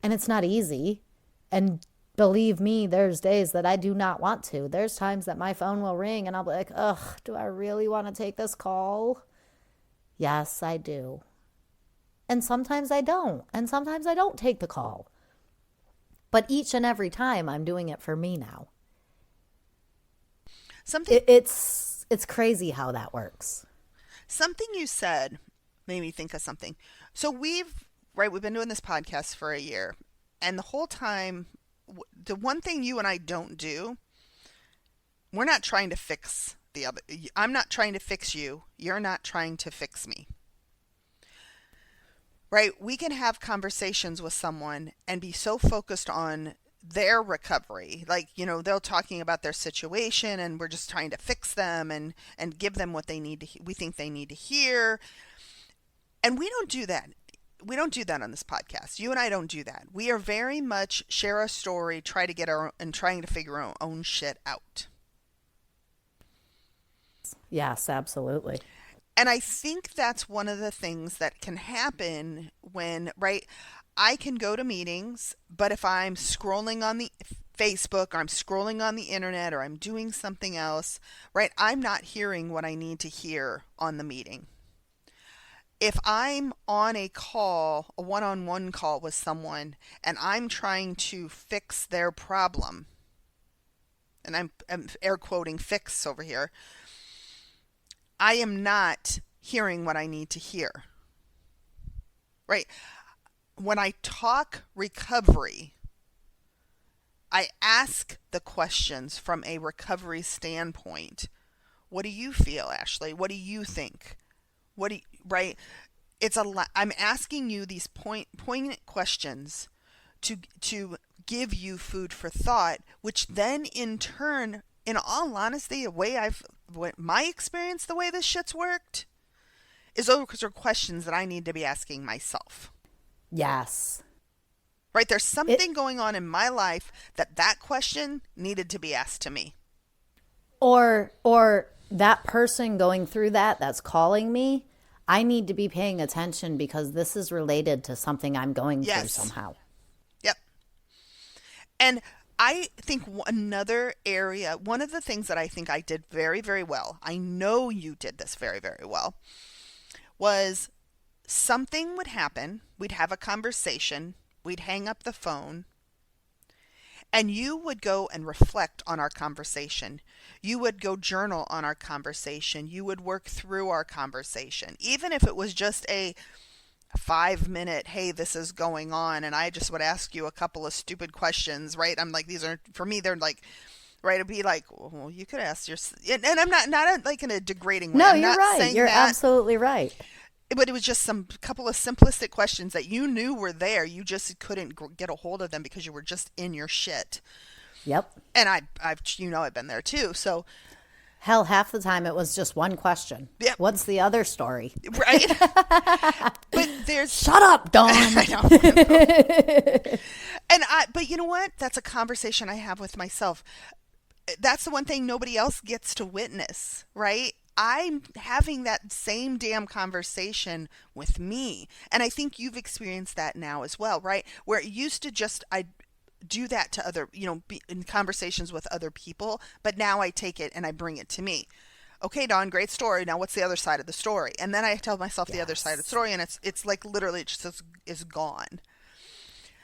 Speaker 4: And it's not easy. And believe me, there's days that I do not want to. There's times that my phone will ring and I'll be like, ugh, do I really want to take this call? Yes, I do. And sometimes I don't. And sometimes I don't take the call. But each and every time I'm doing it for me now. It's crazy how that works.
Speaker 5: Something you said made me think of something. So we've been doing this podcast for a year. And the whole time, the one thing you and I don't do, we're not trying to fix the other. I'm not trying to fix you. You're not trying to fix me. Right? We can have conversations with someone and be so focused on their recovery. Like, they're talking about their situation and we're just trying to fix them and give them what they need to, we think they need to hear. And we don't do that. We don't do that on this podcast. You and I don't do that. We are very much share our story, trying to figure our own shit out.
Speaker 4: Yes, absolutely.
Speaker 5: And I think that's one of the things that can happen when, right, I can go to meetings, but if I'm scrolling on the Facebook or I'm scrolling on the internet or I'm doing something else, right, I'm not hearing what I need to hear on the meeting. If I'm on a call, a one-on-one call with someone, and I'm trying to fix their problem, and I'm air quoting fix over here, I am not hearing what I need to hear, right? When I talk recovery, I ask the questions from a recovery standpoint. What do you feel, Ashley? What do you think? Right? I'm asking you these poignant questions to give you food for thought, which then in turn, in all honesty, my experience, the way this shit's worked, is those are questions that I need to be asking myself.
Speaker 4: Yes.
Speaker 5: Right? There's something going on in my life that question needed to be asked to me.
Speaker 4: Or that person going through that's calling me, I need to be paying attention because this is related to something I'm going through somehow.
Speaker 5: Yep. And I think another area, one of the things that I think I did very, very well, I know you did this very, very well, was something would happen, we'd have a conversation, we'd hang up the phone, and you would go and reflect on our conversation. You would go journal on our conversation. You would work through our conversation. Even if it was just a 5-minute, hey, this is going on, and I just would ask you a couple of stupid questions, right? I'm like, these are, for me, they're like, right, it'd be like, well, you could ask your, and I'm not like in a degrading way.
Speaker 4: No,
Speaker 5: I'm
Speaker 4: you're
Speaker 5: not
Speaker 4: right.
Speaker 5: saying
Speaker 4: You're
Speaker 5: that,
Speaker 4: absolutely right.
Speaker 5: but it was just some couple of simplistic questions that you knew were there. You just couldn't get a hold of them because you were just in your shit.
Speaker 4: Yep.
Speaker 5: And I've been there too. So
Speaker 4: hell, half the time it was just one question.
Speaker 5: Yep.
Speaker 4: What's the other story?
Speaker 5: Right. But there's
Speaker 4: Shut up, Dawn.
Speaker 5: I know. But you know what? That's a conversation I have with myself. That's the one thing nobody else gets to witness, right? I'm having that same damn conversation with me. And I think you've experienced that now as well, right? Where it used to just, I do that to other, be in conversations with other people, but now I take it and I bring it to me. Okay, Dawn, great story. Now what's the other side of the story? And then I tell myself the other side of the story, and it's like literally just is gone.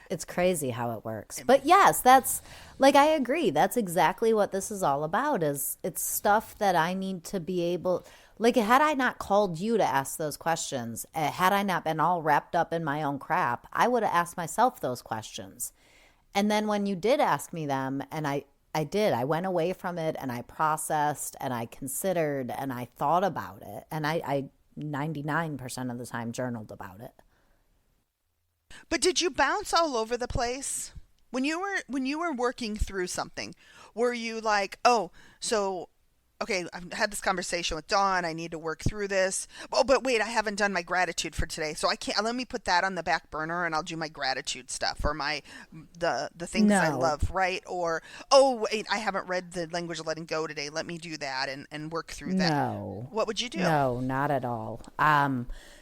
Speaker 4: It's crazy how it works. But yes, that's like, I agree. That's exactly what this is all about, is it's stuff that I need to be able, like, had I not called you to ask those questions, had I not been all wrapped up in my own crap, I would have asked myself those questions. And then when you did ask me them, and I went away from it and I processed and I considered and I thought about it. And I 99% of the time journaled about it.
Speaker 5: But did you bounce all over the place? When you were working through something, were you like, oh, so okay, I've had this conversation with Dawn, I need to work through this. Oh, but wait, I haven't done my gratitude for today. So I can't, let me put that on the back burner and I'll do my gratitude stuff or the things I love, right? Or, oh, wait, I haven't read the language of letting go today. Let me do that and work through that.
Speaker 4: No.
Speaker 5: What would you do?
Speaker 4: No, not at all.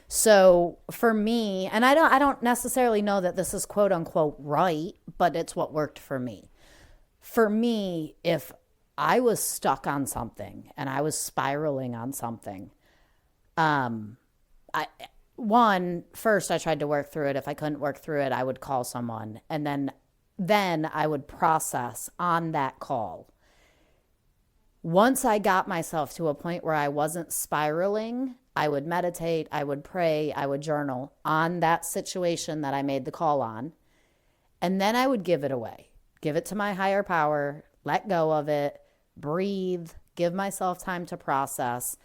Speaker 4: So for me, and I don't necessarily know that this is quote unquote right, but it's what worked for me. For me, if I was stuck on something and I was spiraling on something, first I tried to work through it. If I couldn't work through it, I would call someone, and then I would process on that call. Once I got myself to a point where I wasn't spiraling, I would meditate, I would pray, I would journal on that situation that I made the call on. And then I would give it away. Give it to my higher power, let go of it, breathe, give myself time to process.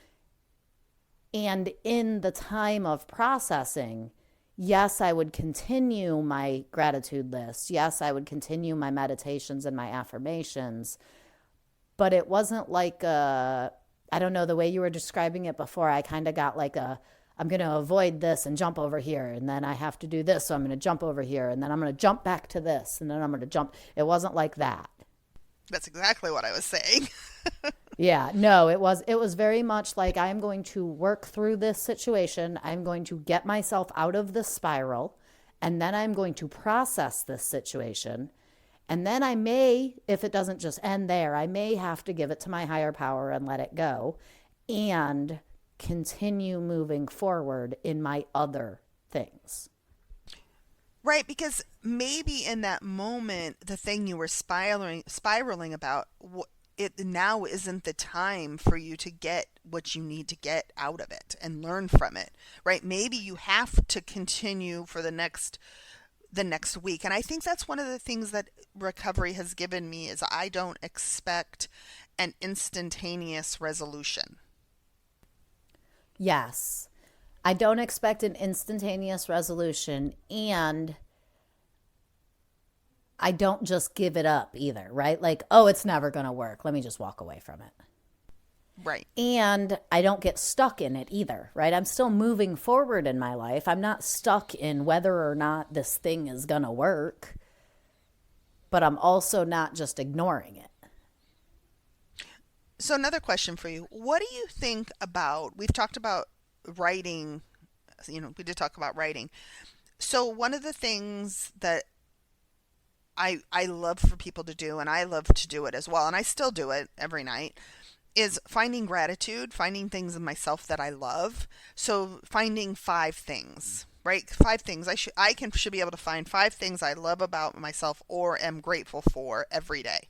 Speaker 4: And in the time of processing, yes, I would continue my gratitude list. Yes, I would continue my meditations and my affirmations. But it wasn't like I don't know, the way you were describing it before, I kind of got like I'm going to avoid this and jump over here. And then I have to do this, so I'm going to jump over here. And then I'm going to jump back to this. And then I'm going to jump. It wasn't like that.
Speaker 5: That's exactly what I was saying.
Speaker 4: Yeah, no, it was very much like, I'm going to work through this situation. I'm going to get myself out of this spiral. And then I'm going to process this situation. And then I may, if it doesn't just end there, I may have to give it to my higher power and let it go and continue moving forward in my other things.
Speaker 5: Right, because maybe in that moment, the thing you were spiraling about, it now isn't the time for you to get what you need to get out of it and learn from it, right? Maybe you have to continue for the next week. And I think that's one of the things that recovery has given me, is I don't expect an instantaneous resolution.
Speaker 4: Yes. I don't expect an instantaneous resolution, and I don't just give it up either, right? Like, oh, it's never going to work. Let me just walk away from it.
Speaker 5: Right.
Speaker 4: And I don't get stuck in it either, right? I'm still moving forward in my life. I'm not stuck in whether or not this thing is going to work, but I'm also not just ignoring it.
Speaker 5: So another question for you. What do you think about, we've talked about writing, we did talk about writing. So one of the things that I love for people to do, and I love to do it as well, and I still do it every night, is finding gratitude, finding things in myself that I love. So finding 5 things, right? 5 things should be able to find 5 things I love about myself or am grateful for every day.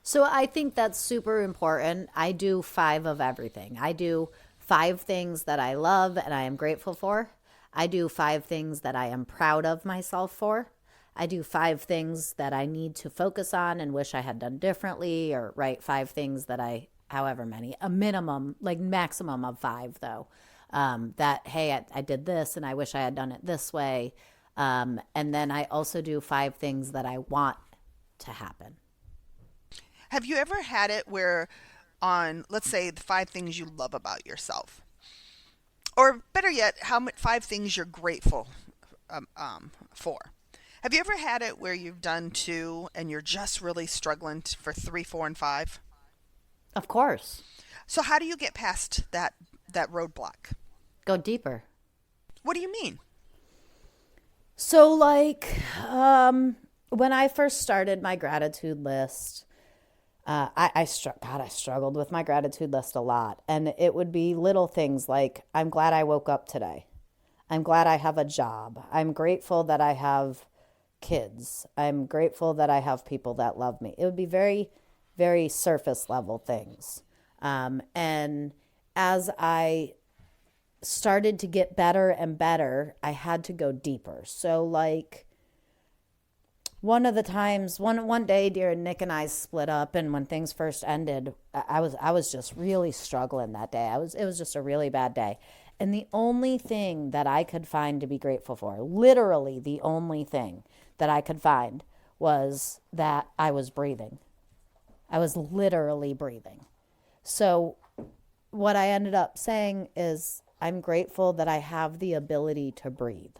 Speaker 4: So I think that's super important. I do 5 of everything. I do 5 things that I love and I am grateful for. I do 5 things that I am proud of myself for. I do 5 things that I need to focus on and wish I had done differently, or write 5 things that however many, a minimum, like maximum of 5 though, that, hey, I did this and I wish I had done it this way. And then I also do 5 things that I want to happen.
Speaker 5: Have you ever had it where on, let's say, the 5 things you love about yourself, or better yet, 5 things you're grateful for? Have you ever had it where you've done 2 and you're just really struggling for 3, 4, and 5?
Speaker 4: Of course.
Speaker 5: So how do you get past that roadblock?
Speaker 4: Go deeper.
Speaker 5: What do you mean?
Speaker 4: So like when I first started my gratitude list, I struggled with my gratitude list a lot. And it would be little things like, I'm glad I woke up today. I'm glad I have a job. I'm grateful that I have kids. I'm grateful that I have people that love me. It would be very, very surface level things. And as I started to get better and better, I had to go deeper. So like one of the times, one day during Nick and I split up, and when things first ended, I was just really struggling that day. It was just a really bad day. And the only thing that I could find to be grateful for, literally the only thing that I could find, was that I was breathing. I was literally breathing. So what I ended up saying is, I'm grateful that I have the ability to breathe.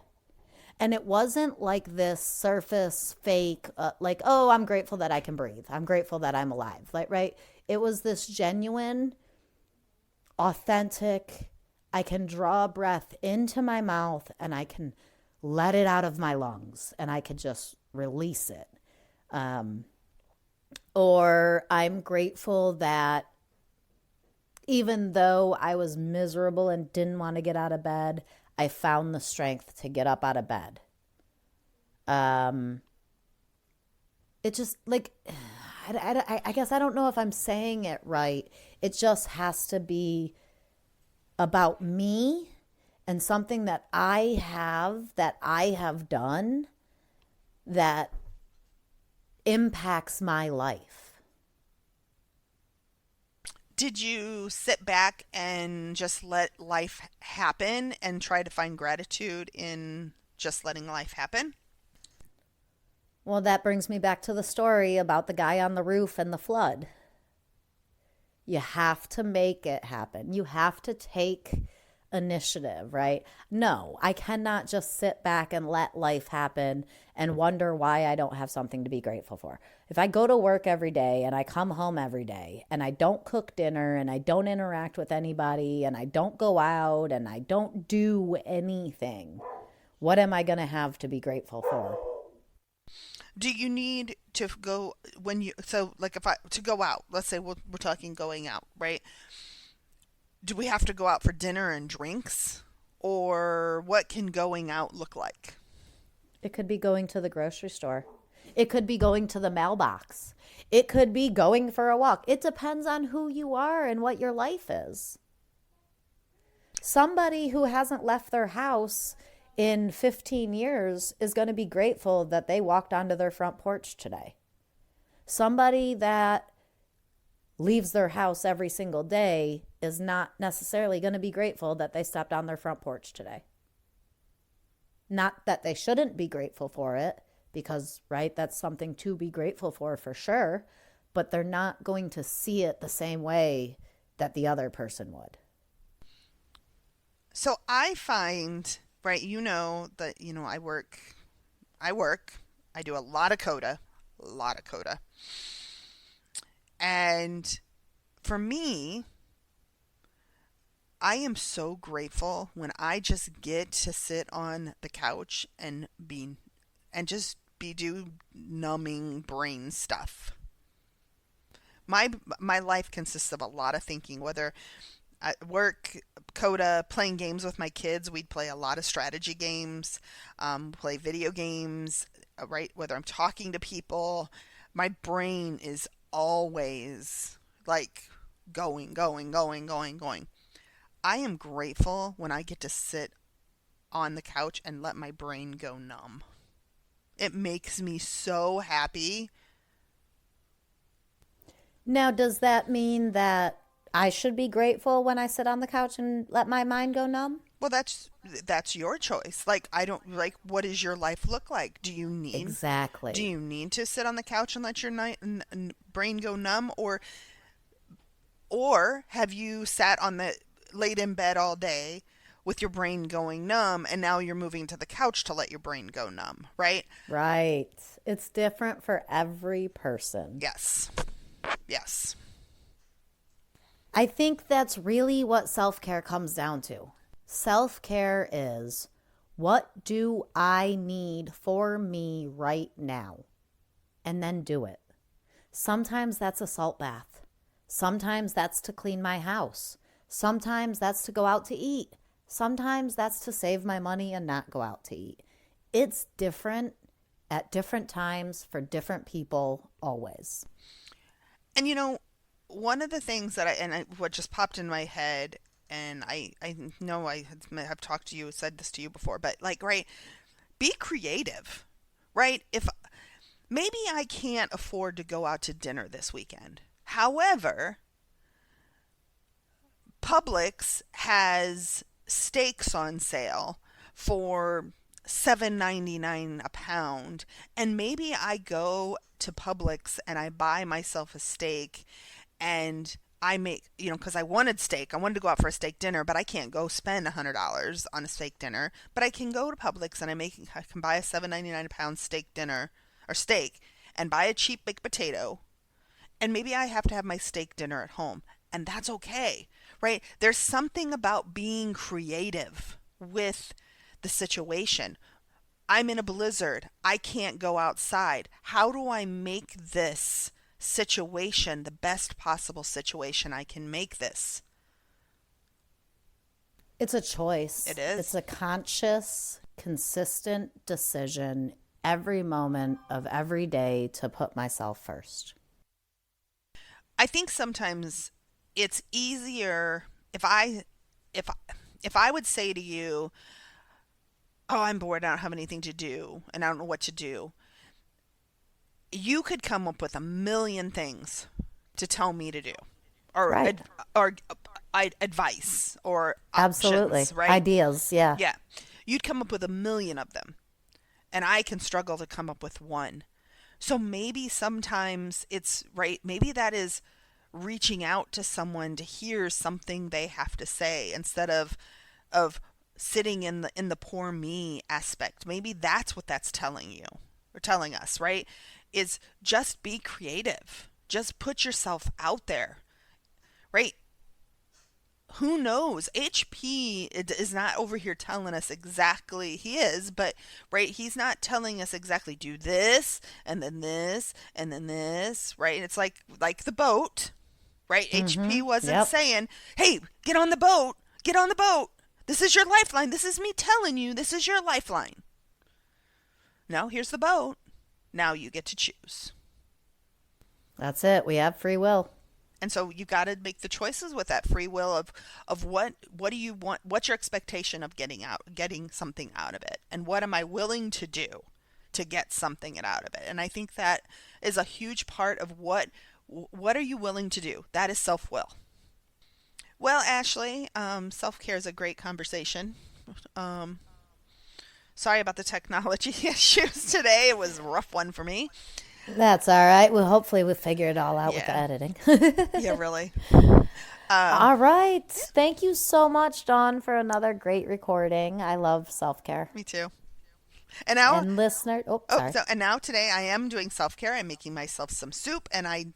Speaker 4: And it wasn't like this surface fake, like, oh, I'm grateful that I can breathe. I'm grateful that I'm alive. Like, right? It was this genuine, authentic, I can draw breath into my mouth and I can let it out of my lungs and I could just release it. Or I'm grateful that even though I was miserable and didn't want to get out of bed, I found the strength to get up out of bed. It just like, I guess I don't know if I'm saying it right. It just has to be about me and something that I have done that impacts my life.
Speaker 5: Did you sit back and just let life happen and try to find gratitude in just letting life happen?
Speaker 4: Well, that brings me back to the story about the guy on the roof and the flood. You have to make it happen. You have to take initiative, right? No, I cannot just sit back and let life happen and wonder why I don't have something to be grateful for. If I go to work every day and I come home every day and I don't cook dinner and I don't interact with anybody and I don't go out and I don't do anything, what am I going to have to be grateful for?
Speaker 5: Do you need to go to go out, let's say we're talking going out, right? Do we have to go out for dinner and drinks, or what can going out look like?
Speaker 4: It could be going to the grocery store. It could be going to the mailbox. It could be going for a walk. It depends on who you are and what your life is. Somebody who hasn't left their house in 15 years is going to be grateful that they walked onto their front porch today. Somebody that leaves their house every single day is not necessarily going to be grateful that they stepped on their front porch today. Not that they shouldn't be grateful for it, because, right, that's something to be grateful for sure. but they're not going to see it the same way that the other person would.
Speaker 5: So I find, right, that, I do a lot of coda, And for me, I am so grateful when I just get to sit on the couch and do numbing brain stuff. My life consists of a lot of thinking, whether at work, coda, playing games with my kids. We'd play a lot of strategy games, play video games, right? Whether I'm talking to people, my brain is always like going. I am grateful when I get to sit on the couch and let my brain go numb. It makes me so happy.
Speaker 4: Now, does that mean that I should be grateful when I sit on the couch and let my mind go numb?
Speaker 5: Well, that's your choice. Like, I don't like, what does your life look like? Do you need to sit on the couch and let your brain go numb, or have you laid in bed all day with your brain going numb, and now you're moving to the couch to let your brain go numb, right?
Speaker 4: Right. It's different for every person.
Speaker 5: Yes.
Speaker 4: I think that's really what self-care comes down to. Self-care is, what do I need for me right now? And then do it. Sometimes that's a salt bath. Sometimes that's to clean my house. Sometimes that's to go out to eat. Sometimes that's to save my money and not go out to eat. It's different at different times for different people always.
Speaker 5: And one of the things what just popped in my head, and I know I have talked to you, said this to you before, but right, be creative, right? If maybe I can't afford to go out to dinner this weekend. However, Publix has steaks on sale for $7.99 a pound, and maybe I go to Publix and I buy myself a steak, and I make, because I wanted to go out for a steak dinner, but I can't go spend $100 on a steak dinner, but I can go to Publix and I can buy a $7.99 a pound steak and buy a cheap baked potato, and maybe I have to have my steak dinner at home, and that's okay, right? There's something about being creative with the situation. I'm in a blizzard. I can't go outside. How do I make this situation the best possible situation I can make this?
Speaker 4: It's a choice.
Speaker 5: It is.
Speaker 4: It's a conscious, consistent decision every moment of every day to put myself first.
Speaker 5: I think sometimes it's easier if I would say to you, oh, I'm bored, I don't have anything to do, and I don't know what to do. You could come up with a million things to tell me to do, or
Speaker 4: right.
Speaker 5: Advice, or
Speaker 4: absolutely
Speaker 5: options, right?
Speaker 4: Ideas, yeah.
Speaker 5: Yeah, you'd come up with a million of them, and I can struggle to come up with one. So maybe sometimes it's right. Maybe that is reaching out to someone to hear something they have to say instead of sitting in the poor me aspect. Maybe that's what that's telling you or telling us, right? Is just be creative. Just put yourself out there, right? Who knows? HP is not over here telling us exactly. He is, but right, he's not telling us exactly do this and then this and then this, right? And it's like the boat, right? HP wasn't saying, "Hey, get on the boat. Get on the boat. This is your lifeline. This is me telling you this is your lifeline." No, here's the boat. Now you get to choose.
Speaker 4: That's it. We have free will.
Speaker 5: And so you got to make the choices with that free will of what do you want? What's your expectation of getting something out of it? And what am I willing to do to get something out of it? And I think that is a huge part of what are you willing to do? That is self-will. Well, Ashley, self-care is a great conversation. Sorry about the technology issues today. It was a rough one for me.
Speaker 4: That's all right. Well, hopefully we'll figure it all out with the
Speaker 5: Yeah.
Speaker 4: editing.
Speaker 5: Yeah, really.
Speaker 4: All right. Thank you so much, Dawn, for another great recording. I love self-care.
Speaker 5: Me too. And now,
Speaker 4: And listener, sorry.
Speaker 5: and now today I am doing self-care. I'm making myself some soup, and I'm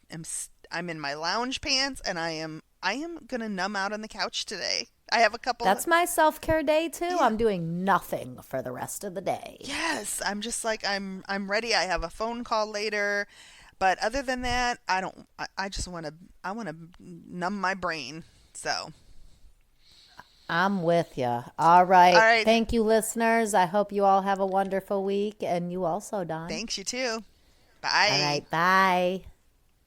Speaker 5: in my lounge pants, and I am gonna numb out on the couch today. I have a couple.
Speaker 4: That's my self-care day too. I'm doing nothing for the rest of the day.
Speaker 5: Yes, I'm just like I'm ready. I have a phone call later, but other than that, I just want to numb my brain. So
Speaker 4: I'm with you. All right.
Speaker 5: All right.
Speaker 4: Thank you, listeners. I hope you all have a wonderful week, and you also, Dawn.
Speaker 5: thanks, you too. Bye.
Speaker 4: All right. Bye.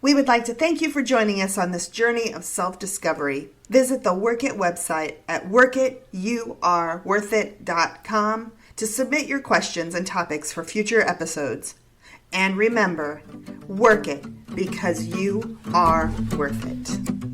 Speaker 2: We would like to thank you for joining us on this journey of self-discovery. Visit the Work It website at workitYouAreWorthIt.com to submit your questions and topics for future episodes. And remember, work it because you are worth it.